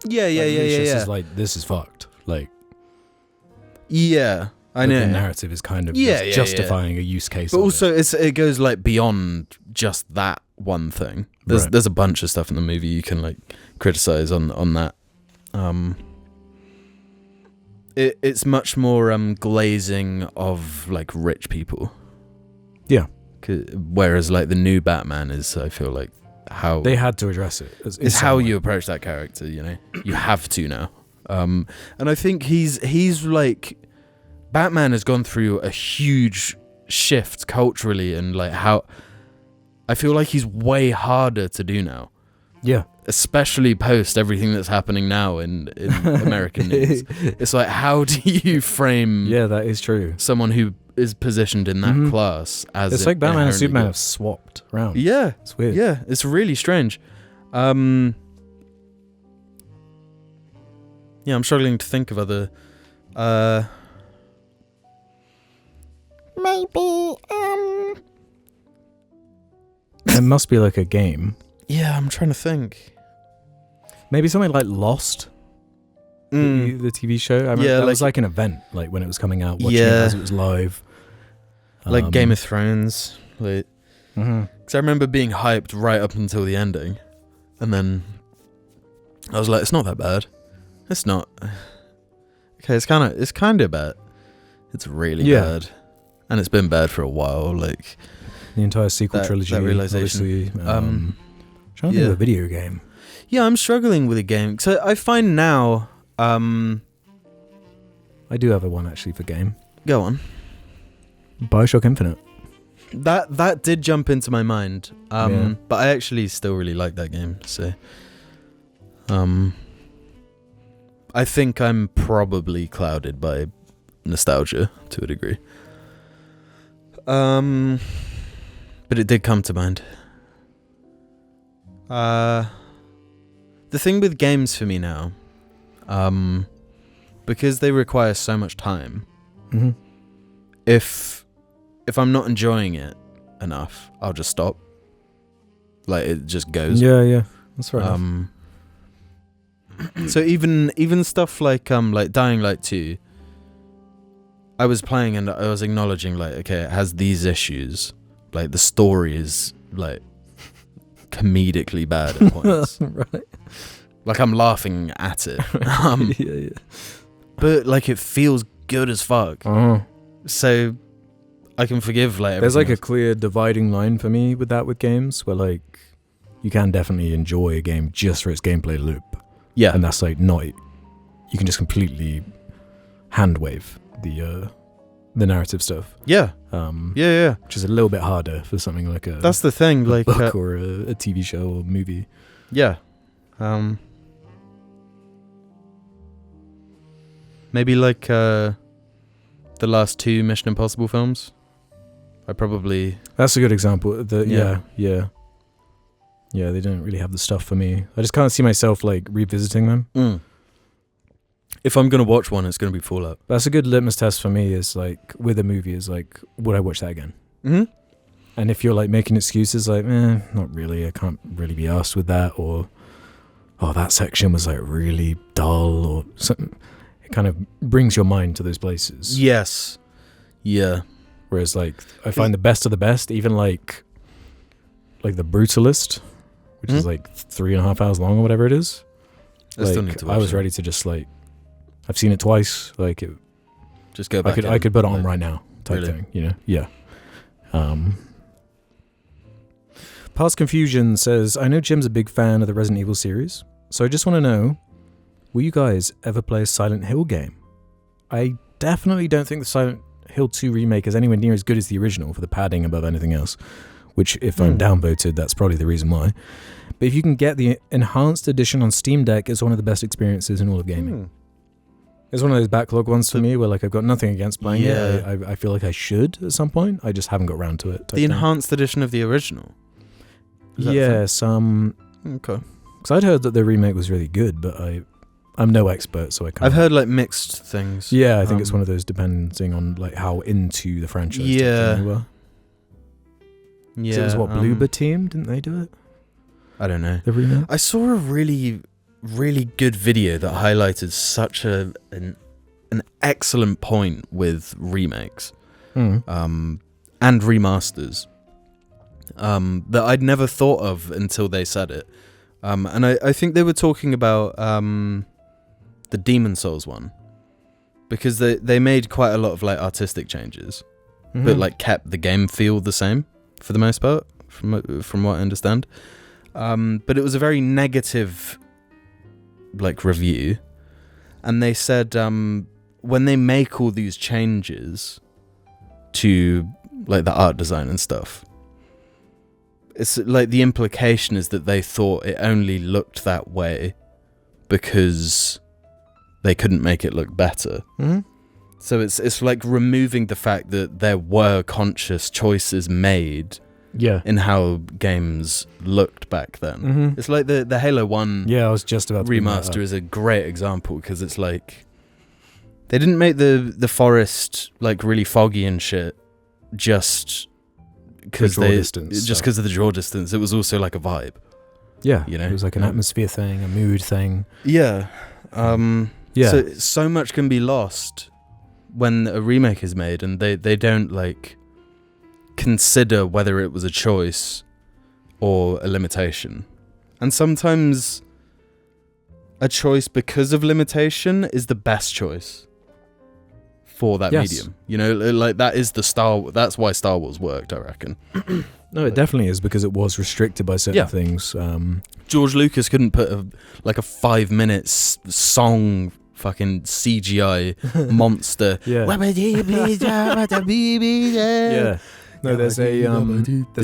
Yeah. Like, Lucius is like, this is fucked. Like, Yeah, I but know. the narrative is kind of Yeah, justifying a use case. But of also, it. it goes like beyond just that one thing. There's a bunch of stuff in the movie you can like criticize on that. It's much more glazing of like rich people. Yeah. Whereas like the new Batman is, I feel like how They had to address it. it's how you approach that character. You know, you have to now. And I think he's like Batman has gone through a huge shift culturally, and like how I feel like he's way harder to do now. Yeah. Especially post everything that's happening now in American news. It's like, how do you frame Yeah, that is true. someone who is positioned in that Mhm. class as It's like Batman and inherently Superman good? have swapped around. Yeah, It's weird. yeah, it's really strange. Yeah, I'm struggling to think of other. Maybe, It must be like a game. Yeah, I'm trying to think. Maybe something like Lost, the TV show. I remember Yeah, that was like- like an event, like when it was coming out, watching it Yeah. as it was live. Like Game of Thrones. Like, Mhm. because I remember being hyped right up until the ending, and then I was like, "It's not that bad. It's not. Okay, it's kind of bad. It's really Yeah. bad, and it's been bad for a while. Like, The entire sequel That trilogy. realization. Obviously, trying to think yeah. of a video game. yeah, I'm struggling with a game. So I find now, I do have a one actually for game. Go on. Bioshock Infinite. That did jump into my mind. Yeah. But I actually still really like that game. So, I think I'm probably clouded by nostalgia to a degree. But it did come to mind. The thing with games for me now, because they require so much time, Mm-hmm. if I'm not enjoying it enough, I'll just stop. Like, it just goes. Yeah, that's right. So even stuff like Dying Light 2, I was playing and I was acknowledging, like, okay, it has these issues. Like, the story is, like, comedically bad at points. Right. Like, I'm laughing at it. Yeah. But, like, it feels good as fuck. Oh. So I can forgive, like, There's like everything a clear dividing line for me with games where, like, you can definitely enjoy a game just for its gameplay loop. Yeah. And that's like not, you can just completely hand wave the narrative stuff. Yeah. Yeah. Which is a little bit harder for something like a That's the thing, like, book or a TV show or movie. yeah. Maybe like the last 2 Mission Impossible films. That's a good example. Yeah. Yeah, they don't really have the stuff for me. I just can't see myself like revisiting them. If I'm gonna watch one, it's gonna be Fallout. That's a good litmus test for me, is like with a movie, is like, would I watch that again? Mm-hmm. And if you're like making excuses like, not really, I can't really be asked with that, or that section was like really dull or something, it kind of brings your mind to those places. Yes. Yeah. Whereas like I find the best of the best, even like The Brutalist, which is like 3.5 hours long or whatever it is. I still need to watch I was it. ready to just like, I've seen it twice. Like it, Just go back. I could put it on right now, type Really? thing. You know? Yeah. Past Confusion says, I know Jim's a big fan of the Resident Evil series, so I just want to know, will you guys ever play a Silent Hill game? I definitely don't think the Silent Hill 2 remake is anywhere near as good as the original for the padding above anything else, which if I'm downvoted, that's probably the reason why. But if you can get the enhanced edition on Steam Deck, it's one of the best experiences in all of gaming. It's one of those backlog ones for me where like I've got nothing against playing it. I feel like I should at some point. I just haven't got around to it. The enhanced edition of the original. Yes. Okay. Because I'd heard that the remake was really good, but I'm no expert, so I can't. I've heard like mixed things. Yeah, I think it's one of those depending on like how into the franchise. Yeah. You were. Yeah. So it was what, Bloober Team? Didn't they do it? I don't know. The remake? I saw a really, really good video that highlighted such an excellent point with remakes and remasters that I'd never thought of until they said it. And I think they were talking about the Demon Souls one, because they made quite a lot of like artistic changes, but like kept the game feel the same for the most part, from what I understand. But it was a very negative like review, and they said when they make all these changes to like the art design and stuff, it's like the implication is that they thought it only looked that way because they couldn't make it look better. So it's like removing the fact that there were conscious choices made in how games looked back then. It's like the Halo 1 I was just about to remaster is a great example, because it's like they didn't make the forest like really foggy and shit just because of the draw distance. It was also like a vibe. Yeah, you know, it was like an atmosphere thing, a mood thing. Yeah. So much can be lost when a remake is made, and they don't like consider whether it was a choice or a limitation. And sometimes a choice because of limitation is the best choice for that medium. You know, like that is that's why Star Wars worked, I reckon. No, it definitely is, because it was restricted by certain things. George Lucas couldn't put a 5-minute song fucking CGI monster. Yeah. Yeah. No, there's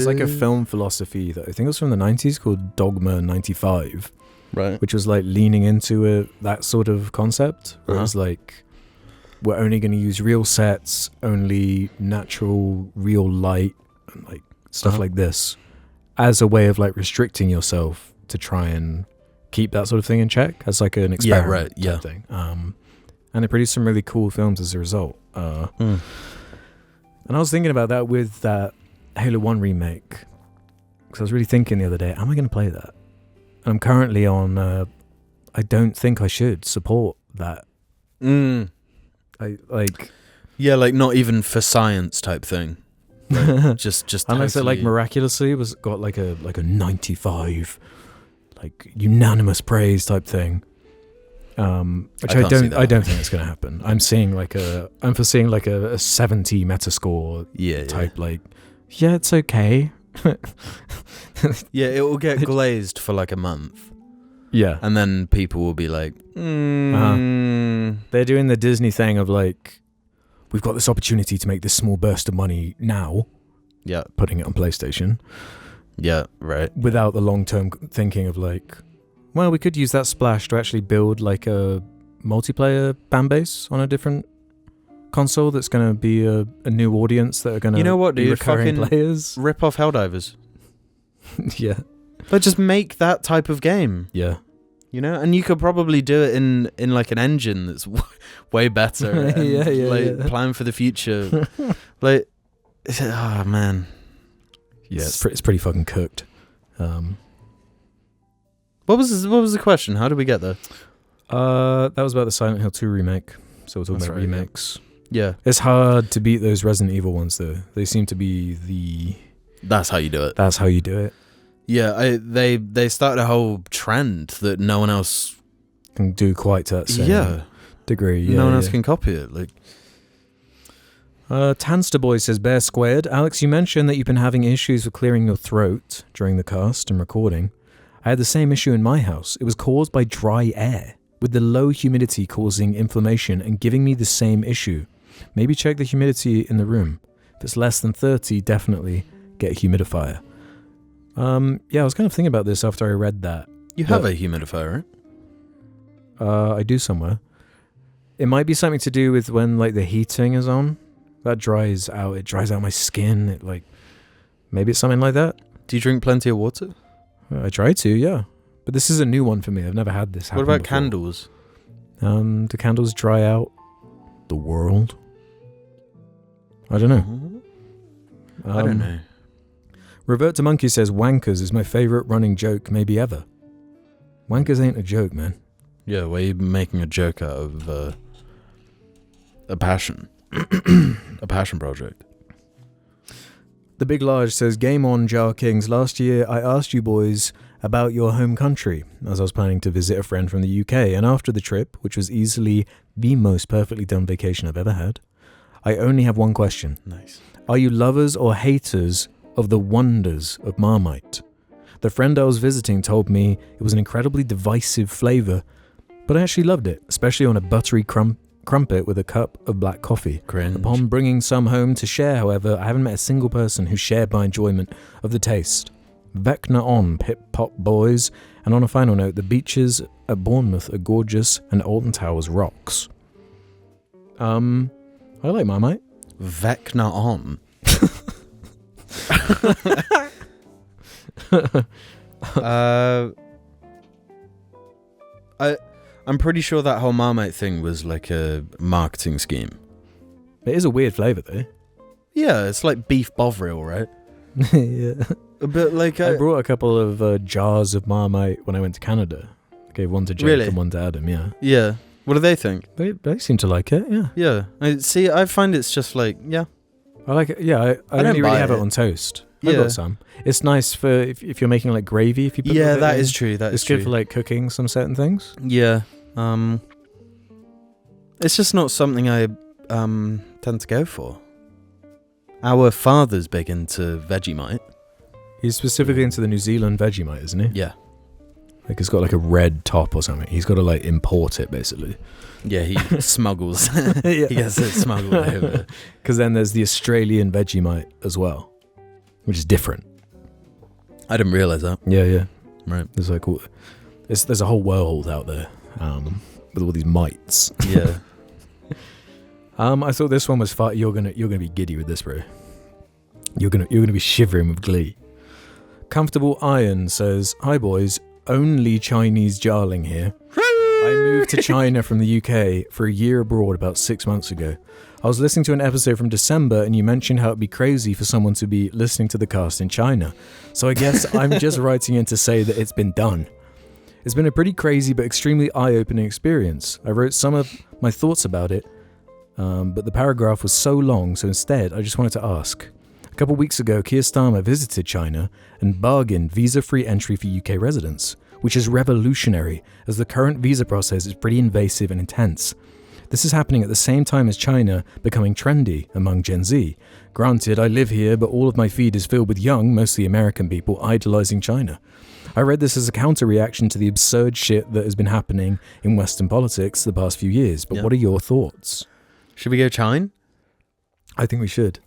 like a film philosophy that I think was from the 90s called Dogma 95, Right. which was like leaning into that sort of concept. Where it was like, we're only going to use real sets, only natural, real light, and like stuff like this, as a way of like restricting yourself to try and keep that sort of thing in check, as like an experiment type thing. And they produced some really cool films as a result. And I was thinking about that with that Halo 1 remake, because I was really thinking the other day, am I going to play that? And I'm currently on, I don't think I should support that. Like not even for science type thing. Like, just unless it like miraculously was got like a 95, like unanimous praise type thing. Which I don't think it's going to happen. I'm foreseeing like a 70 Metascore type. Like, yeah, it's okay. Yeah, it will get glazed for like a month. Yeah, and then people will be like, They're doing the Disney thing of like, we've got this opportunity to make this small burst of money now. Yeah, putting it on PlayStation. Yeah, right. Without the long-term thinking of like, well, we could use that splash to actually build like a multiplayer fan base on a different console that's going to be a new audience that are going to be recurring players. Rip off Helldivers. Yeah. But just make that type of game. Yeah. You know, and you could probably do it in like an engine that's way better. And plan for the future. Like, oh man. Yeah, it's pretty fucking cooked. What was the question? How did we get there? That was about the Silent Hill 2 remake. So we're talking about remakes. Yeah. It's hard to beat those Resident Evil ones though. They seem to be That's how you do it. That's how you do it. Yeah, they started a whole trend that no one else can do quite to that same degree. Yeah, no one else can copy it. Like, Tanster Boy says, Bear Squared. Alex, you mentioned that you've been having issues with clearing your throat during the cast and recording. I had the same issue in my house. It was caused by dry air, with the low humidity causing inflammation and giving me the same issue. Maybe check the humidity in the room. If it's less than 30, definitely get a humidifier. Yeah, I was kind of thinking about this after I read that. You have a humidifier, right? I do somewhere. It might be something to do with when like the heating is on. That dries out. It dries out my skin. It like maybe it's something like that. Do you drink plenty of water? I try to, yeah. But this is a new one for me. I've never had this happen. What about before. Candles? Do candles dry out the world? I don't know. I don't know. Revert to Monkey says, Wankers is my favourite running joke maybe ever. Wankers ain't a joke, man. Yeah, where you making a joke out of a passion. A passion project. The Big Large says, Game on, Jar Kings. Last year I asked you boys about your home country, as I was planning to visit a friend from the UK, and after the trip, which was easily the most perfectly done vacation I've ever had, I only have one question. Nice. Are you lovers or haters of the wonders of Marmite? The friend I was visiting told me it was an incredibly divisive flavour, but I actually loved it, especially on a buttery crumpet with a cup of black coffee. Cringe. Upon bringing some home to share, however, I haven't met a single person who shared my enjoyment of the taste. Vecna on, pip-pop boys. And on a final note, the beaches at Bournemouth are gorgeous and Alton Towers rocks. I like Marmite. Vecna on. I'm pretty sure that whole Marmite thing was like a marketing scheme. It is a weird flavour though. Yeah, it's like beef bovril, right? Yeah. But like I brought a couple of jars of Marmite when I went to Canada. I gave one to Jake and one to Adam, yeah. Yeah. What do they think? They seem to like it, yeah. Yeah. I find it's just like, yeah. I like it, yeah. I only really have it on toast. I've got some. It's nice for if you're making like gravy. If you put that is true. It's good for like cooking some certain things. Yeah. It's just not something I tend to go for. Our father's big into Vegemite. He's specifically into the New Zealand Vegemite, isn't he? Yeah. Like it's got like a red top or something. He's got to like import it basically. Yeah, he smuggles. Yeah. He gets it smuggled over. Because then there's the Australian Vegemite as well, which is different. I didn't realise that. Yeah. Right. There's like there's a whole world out there with all these mites. Yeah. I thought this one was fun. You're gonna be giddy with this, bro. You're gonna be shivering with glee. Comfortable Iron says, "Hi boys, only Chinese JARling here. I moved to China from the UK for a year abroad about 6 months ago. I was listening to an episode from December and you mentioned how it'd be crazy for someone to be listening to the cast in China. So I guess I'm just writing in to say that it's been done. It's been a pretty crazy but extremely eye-opening experience. I wrote some of my thoughts about it, but the paragraph was so long, so instead I just wanted to ask. A couple weeks ago, Keir Starmer visited China and bargained visa-free entry for UK residents, which is revolutionary, as the current visa process is pretty invasive and intense. This is happening at the same time as China becoming trendy among Gen Z. Granted, I live here, but all of my feed is filled with young, mostly American people idolizing China. I read this as a counter-reaction to the absurd shit that has been happening in Western politics the past few years, but What are your thoughts?" Should we go China? I think we should.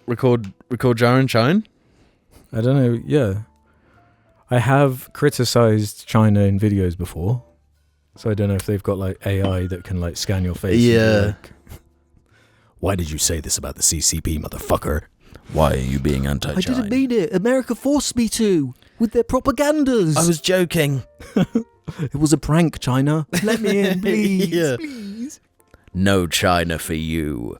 Record Jar in China? I don't know, yeah. I have criticized China in videos before, so I don't know if they've got like AI that can like scan your face. Yeah. Like, why did you say this about the CCP, motherfucker? Why are you being anti-China? I didn't mean it. America forced me to, with their propagandas. I was joking. It was a prank, China. Let me in, please. Yeah. Please. No China for you.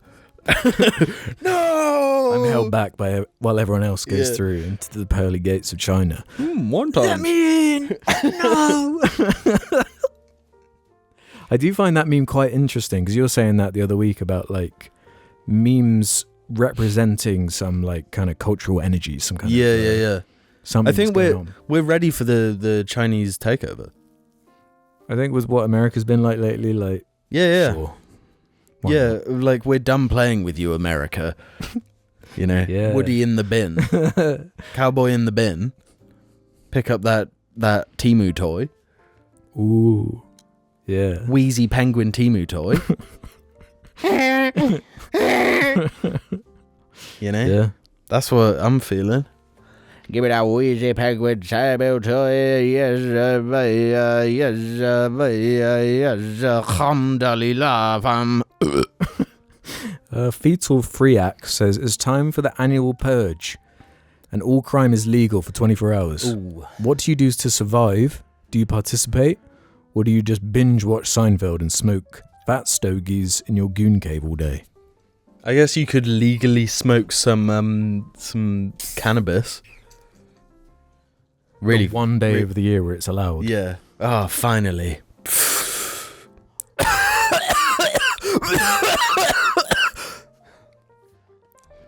No! I'm held back while everyone else goes through into the pearly gates of China. One time. Let me in! No! I do find that meme quite interesting because you were saying that the other week about like memes representing some like kind of cultural energy, some kind of Yeah. something. I think we're ready for the Chinese takeover. I think with what America's been like lately, like Yeah. sure. Why Yeah, not? like we're done playing with you, America. You know, Yeah. Woody in the bin, cowboy in the bin. Pick up that Temu toy, Ooh, yeah. Wheezy penguin Temu toy. You know, Yeah. that's what I'm feeling. Give me that wheezy penguin table toy. Yes, alhamdulillah. Fetal Freak says it's time for the annual Purge, and all crime is legal for 24 hours. Ooh. What do you do to survive? Do you participate, or do you just binge watch Seinfeld and smoke fat stogies in your goon cave all day? I guess you could legally smoke some cannabis. Really, The one day of the year where it's allowed. yeah. Ah, finally.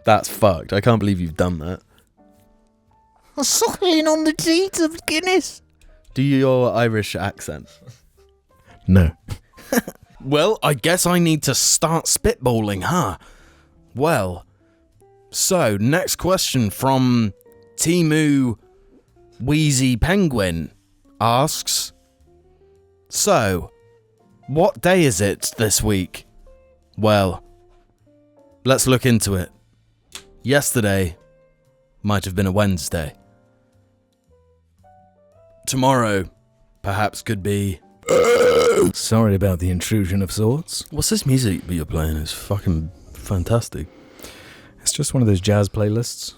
That's fucked. I can't believe you've done that. Suckling on the teats of Guinness. Do your Irish accent. No. Well, I guess I need to start spitballing, huh? Well, so next question from Temu Wheezy Penguin asks, so, what day is it this week? Well, let's look into it. Yesterday might have been a Wednesday. Tomorrow perhaps could be... Sorry about the intrusion of sorts. What's this music that you're playing? It's fucking fantastic. It's just one of those jazz playlists.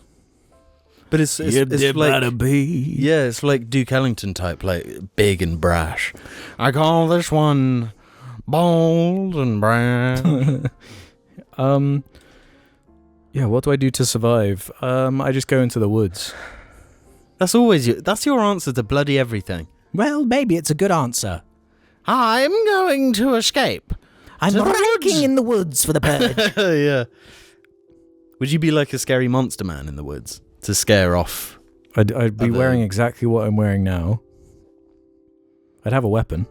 But it's like, yeah, it's like Duke Ellington type, like big and brash. I call this one bold and brash. Yeah, what do I do to survive? I just go into the woods. That's your answer to bloody everything. Well, maybe it's a good answer. I'm going to escape. I'm To the ranking woods. in the woods for the purge. Yeah. Would you be like a scary monster man in the woods to scare off? I'd be Other- wearing exactly what I'm wearing now. I'd have a weapon.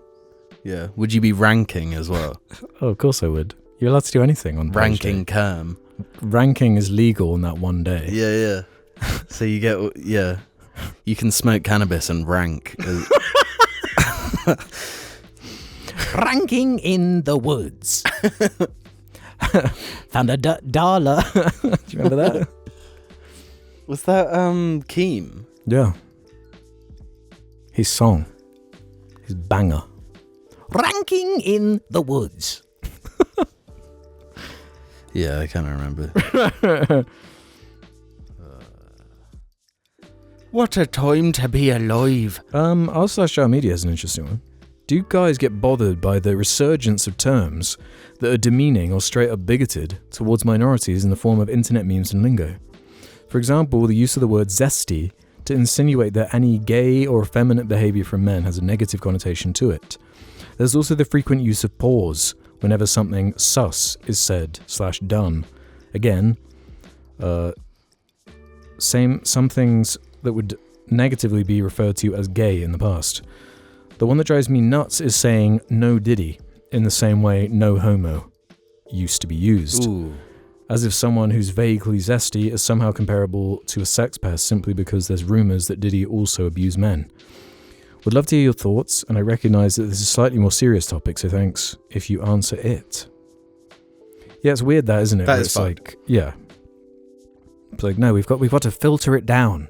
Yeah. Would you be ranking as well? Oh, of course I would. You're allowed to do anything on Purge Ranking Day. Kerm. Ranking is legal on that one day. Yeah. So you get, yeah. You can smoke cannabis and rank. Ranking in the woods. Found a dollar. Do you remember that? Was that Keem? Yeah. His song. His banger. Ranking in the woods. Yeah, I kind of remember. What a time to be alive. r/JARmedia is an interesting one. Do you guys get bothered by the resurgence of terms that are demeaning or straight up bigoted towards minorities in the form of internet memes and lingo? For example, the use of the word zesty to insinuate that any gay or effeminate behaviour from men has a negative connotation to it. There's also the frequent use of pause whenever something sus is said / done. Again, some things that would negatively be referred to as gay in the past. The one that drives me nuts is saying no diddy in the same way no homo used to be used. Ooh. As if someone who's vaguely zesty is somehow comparable to a sex pest simply because there's rumours that Diddy also abused men. Would love to hear your thoughts, and I recognise that this is a slightly more serious topic, so thanks if you answer it. Yeah, it's weird that, isn't it? That Where is it's fun. like, yeah. It's like, no, we've got to filter it down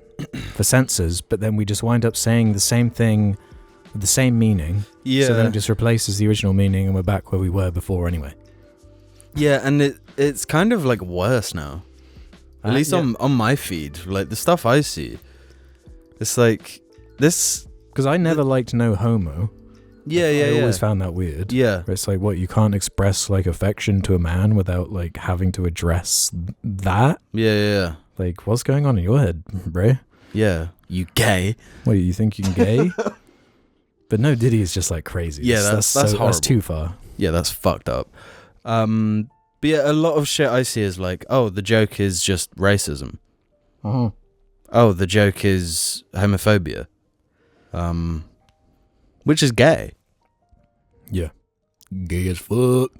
for censors, but then we just wind up saying the same thing with the same meaning. Yeah. So then it just replaces the original meaning, and we're back where we were before anyway. Yeah, and it's kind of like worse now. At least yeah. on my feed, like the stuff I see, it's like this. Because I never liked no homo. I always found that weird. Yeah. Where it's like, what, you can't express like affection to a man without like having to address that? Yeah. Like, what's going on in your head, bruh? Yeah. You gay. What, you think you can gay? But no, Diddy is just like crazy. Yeah, that's horrible. That's too far. Yeah, that's fucked up. But yeah, a lot of shit I see is like, oh, the joke is just racism. Uh-huh. Oh, the joke is homophobia. Which is gay. Yeah. Gay as fuck.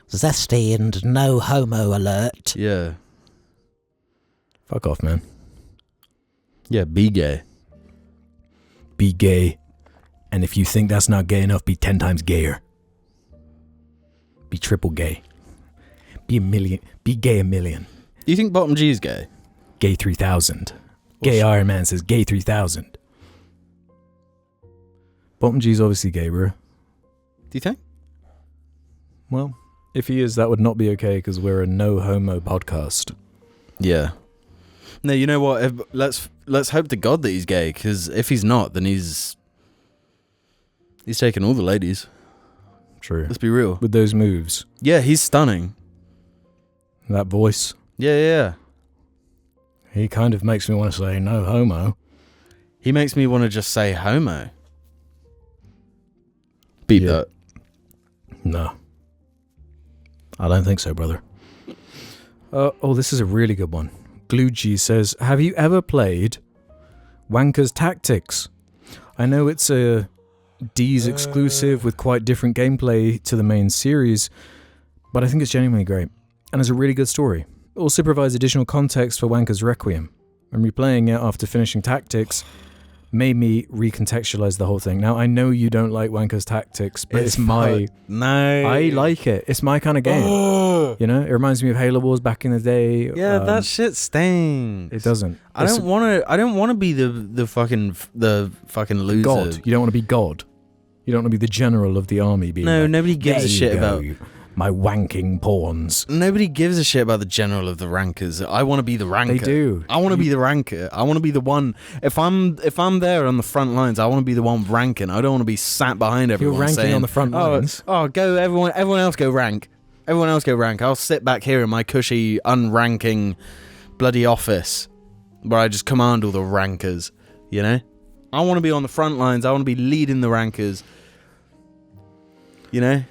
Zesty and no homo alert. Yeah. Fuck off, man. Yeah, be gay. Be gay. And if you think that's not gay enough, be 10 times gayer. Be triple gay. Be gay a million. Do you think Bottom G is gay? Gay 3000. Gay Iron Man says gay 3000. Bottom G's obviously gay, bro. Do you think? Well, if he is, that would not be okay because we're a no homo podcast. Yeah. No, you know what? Let's hope to God that he's gay, because if he's not, then he's taking all the ladies. True. Let's be real. With those moves. Yeah, he's stunning. That voice. Yeah. He kind of makes me want to say no homo. He makes me want to just say homo. Beat Yeah. that. No. I don't think so, brother. Oh, this is a really good one. Gluji says, have you ever played Wanker's Tactics? I know it's a D's exclusive with quite different gameplay to the main series, but I think it's genuinely great. And it's a really good story. It also provides additional context for Wanker's Requiem. And replaying it after finishing Tactics made me recontextualize the whole thing. Now, I know you don't like Wanker's Tactics, but it's my... No. I like it. It's my kind of game. You know, it reminds me of Halo Wars back in the day. Yeah, that shit stinks. It doesn't. I don't want to be the fucking loser. God. You don't want to be God. You don't want to be the general of the army. Being No, like, nobody gives a "There you shit go, about my wanking pawns." Nobody gives a shit about the general of the rankers. I want to be the ranker. They do. I want to be the ranker. I want to be the one. If I'm there on the front lines, I want to be the one ranking. I don't want to be sat behind everyone. You're ranking saying, on the front lines. Oh, go everyone. Everyone else go rank. Everyone else go rank. I'll sit back here in my cushy, unranking, bloody office where I just command all the rankers. You know, I want to be on the front lines. I want to be leading the rankers. You know,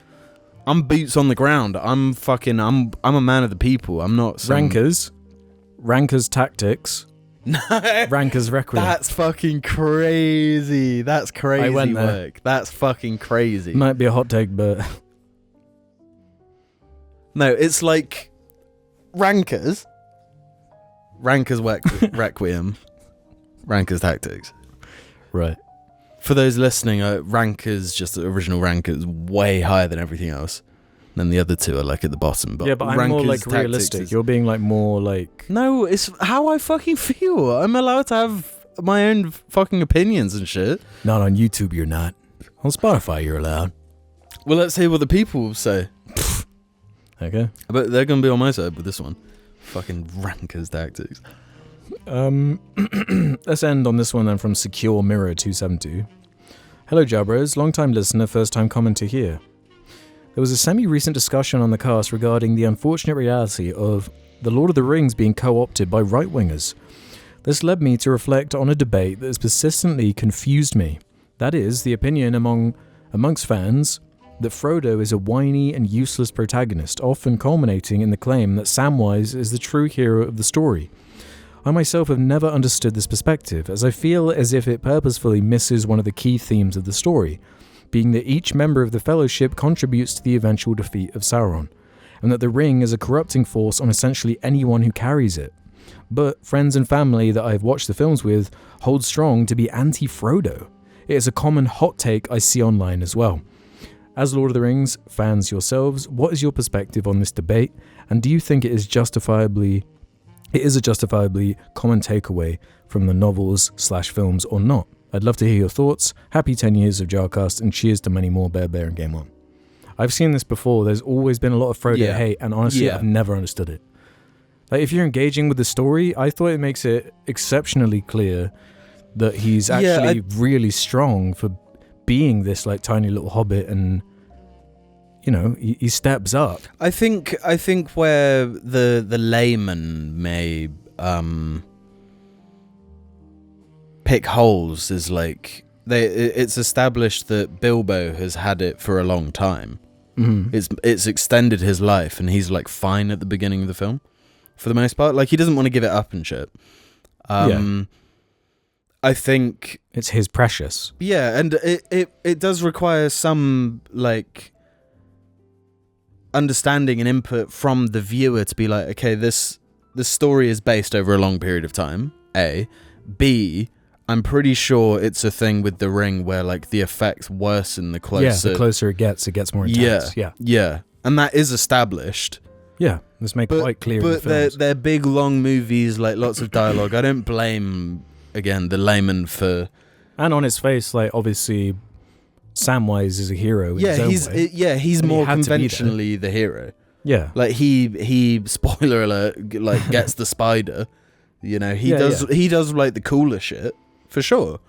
I'm boots on the ground. I'm a man of the people. I'm not some... Rankers Tactics. No. Rankers Requiem. That's fucking crazy. That's crazy I went there. work. That's fucking crazy. Might be a hot take, but No, it's like Rankers Requiem. Ranker's Tactics. Right. For those listening, Ranker's, just the original Ranker's, way higher than everything else. Then the other two are like at the bottom. But Yeah, but I'm more Ranker's like Tactics realistic. You're being like more like... No, it's how I fucking feel. I'm allowed to have my own fucking opinions and shit. Not on YouTube, you're not. On Spotify, you're allowed. Well, let's hear what the people say. Okay. But they're going to be on my side with this one. Fucking Ranker's Tactics. Let's end on this one then from Secure Mirror 272. Hello, Jabros. Long-time listener, first-time commenter here. There was a semi-recent discussion on the cast regarding the unfortunate reality of The Lord of the Rings being co-opted by right-wingers. This led me to reflect on a debate that has persistently confused me. That is, the opinion amongst fans that Frodo is a whiny and useless protagonist, often culminating in the claim that Samwise is the true hero of the story. I myself have never understood this perspective, as I feel as if it purposefully misses one of the key themes of the story, being that each member of the Fellowship contributes to the eventual defeat of Sauron, and that the ring is a corrupting force on essentially anyone who carries it. But friends and family that I have watched the films with hold strong to be anti-Frodo. It is a common hot take I see online as well. As Lord of the Rings fans yourselves, what is your perspective on this debate, and do you think it is a justifiably common takeaway from the novels/films or not? I'd love to hear your thoughts. Happy 10 years of JARcast, and cheers to many more Bear and Game On. I've seen this before. There's always been a lot of Frodo hate, and honestly, I've never understood it. Like, if you're engaging with the story, I thought it makes it exceptionally clear that he's actually really strong for being this like tiny little hobbit, and you know, he steps up. I think where the layman may pick holes is like it's established that Bilbo has had it for a long time. Mm-hmm. It's extended his life, and he's like fine at the beginning of the film for the most part. Like, he doesn't want to give it up and shit. I think it's his precious. Yeah, and it does require some like understanding and input from the viewer to be like, okay, this story is based over a long period of time. A, B, I'm pretty sure it's a thing with the ring where like the effects worsen the closer. Yeah, the closer it gets more intense. Yeah, and that is established. Yeah, let's make it quite clear. But they're big long movies, like lots of dialogue. I don't blame, again, the layman for. And on his face, like, obviously, Samwise is a hero. He's more conventionally the hero. Yeah, like he spoiler alert, like gets the spider. You know, he does like the cooler shit for sure.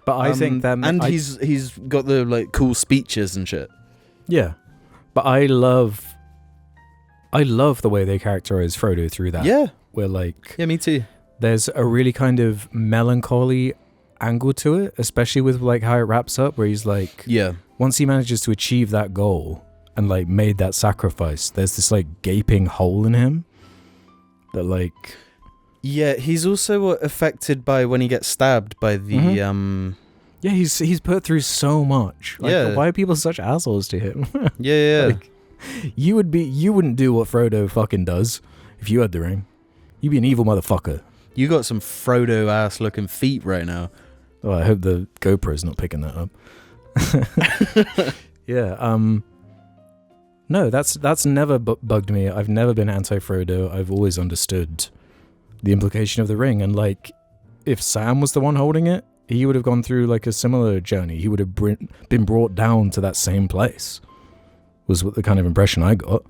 But I think that, and he's got the like cool speeches and shit. Yeah, but I love the way they characterize Frodo through that. Yeah, where like, me too. There's a really kind of melancholy angle to it, especially with like how it wraps up, where he's like, once he manages to achieve that goal and like made that sacrifice, there's this like gaping hole in him that like. Yeah, he's also affected by when he gets stabbed by the Yeah, he's put through so much. Like, why are people such assholes to him? Like, you wouldn't do what Frodo fucking does if you had the ring. You'd be an evil motherfucker. You got some Frodo ass looking feet right now. Oh, I hope the GoPro's not picking that up. Yeah. No, that's never bugged me. I've never been anti-Frodo. I've always understood the implication of the ring, and like, if Sam was the one holding it, he would have gone through like a similar journey. He would have been brought down to that same place. Was what the kind of impression I got.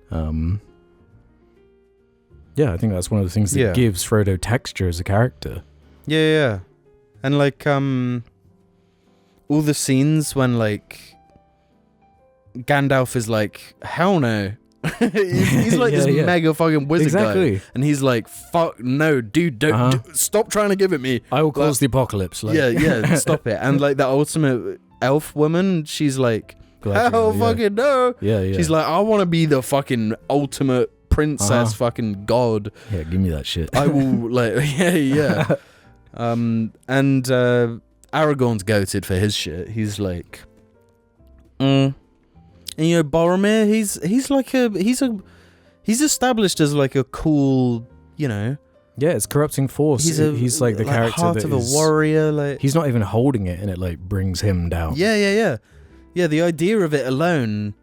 Yeah, I think that's one of the things that gives Frodo texture as a character. Yeah. And like all the scenes when like Gandalf is like, hell no. he's like this mega fucking wizard guy, and he's like, fuck no, dude, don't stop trying to give it me. I will cause the apocalypse. Like. Yeah, stop it. And like the ultimate elf woman, she's like, hell fucking no. Yeah. She's like, I want to be the fucking ultimate princess, fucking god. Yeah, give me that shit. I will like, yeah. And Aragorn's goated for his shit. He's like, And you know, Boromir, he's established as like a cool, you know, Yeah, it's corrupting force. He's like the character heart that of a is- warrior. Like He's not even holding it, and it like brings him down. yeah. The idea of it alone,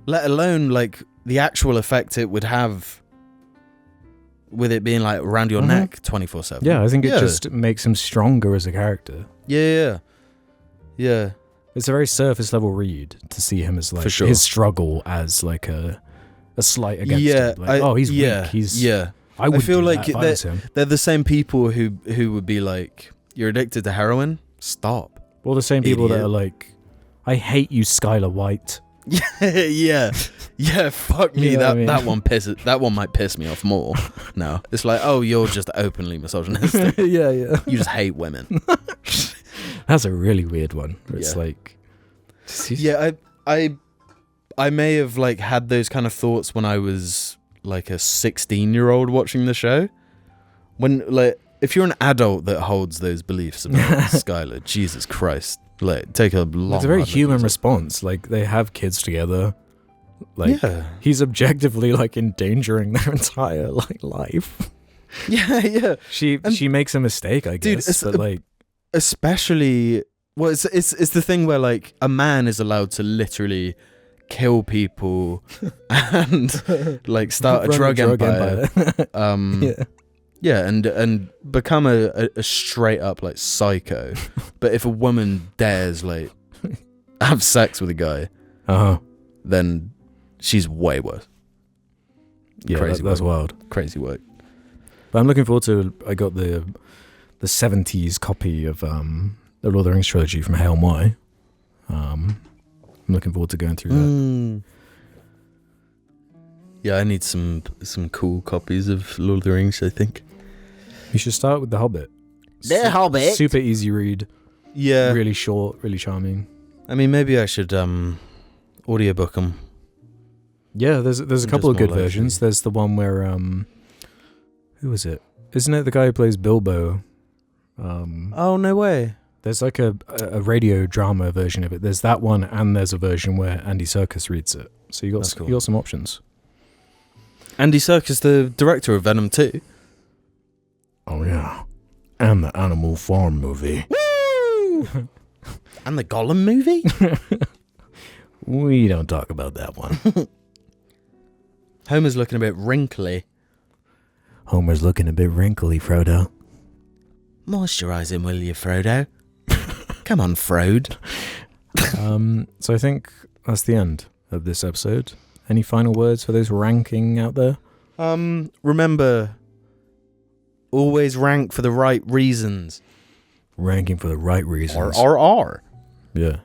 let alone like the actual effect it would have with it being like around your neck 24/7. Yeah, I think it just makes him stronger as a character. Yeah. It's a very surface level read to see him as like For sure. his struggle as like a slight against Yeah, him. Like, he's yeah, weak. He's yeah. I would feel do like that if I was him. They're the same people who would be like, "You're addicted to heroin? Stop." Well, the same people that Idiot. are like, "I hate you, Skylar White." yeah. Fuck me. You know what I mean? That one might piss me off more. No, it's like, oh, you're just openly misogynistic. yeah. You just hate women. That's a really weird one. It's Yeah. like, Yeah, I may have like had those kind of thoughts when I was like a 16-year-old watching the show. When like, if you're an adult that holds those beliefs about Skylar, Jesus Christ, like take a long. it's a very hard look human at it. response. Like they have kids together. Like Yeah. he's objectively like endangering their entire like life. Yeah. She makes a mistake, I Dude, guess. it's But like, Especially, well, it's the thing where like a man is allowed to literally kill people and like start a run drug empire. Yeah. Yeah, and become a straight up like psycho. But if a woman dares like have sex with a guy, then she's way worse. Yeah, Crazy that's work. wild. Crazy work. But I'm looking forward to. I got the 70s copy of the Lord of the Rings trilogy from Hail Moy. I'm looking forward to going through that. Yeah, I need some cool copies of Lord of the Rings, I think. You should start with The Hobbit. The Hobbit. Super easy read. Yeah. Really short, really charming. I mean, maybe I should audiobook them. Yeah, there's a Just couple of more good likely. versions. There's the one where who is it? Isn't it the guy who plays Bilbo? Oh, no way. There's like a radio drama version of it. There's that one, and there's a version where Andy Serkis reads it. So you That's cool. got some options. Andy Serkis, the director of Venom 2. Oh yeah, and the Animal Farm movie. Woo! And the Gollum movie? We don't talk about that one. Homer's looking a bit wrinkly. Homer's looking a bit wrinkly, Frodo. Moisturize him, will you, Frodo? Come on, Frode. So I think that's the end of this episode. Any final words for those ranking out there? Remember, always rank for the right reasons. Ranking for the right reasons. R. Yeah.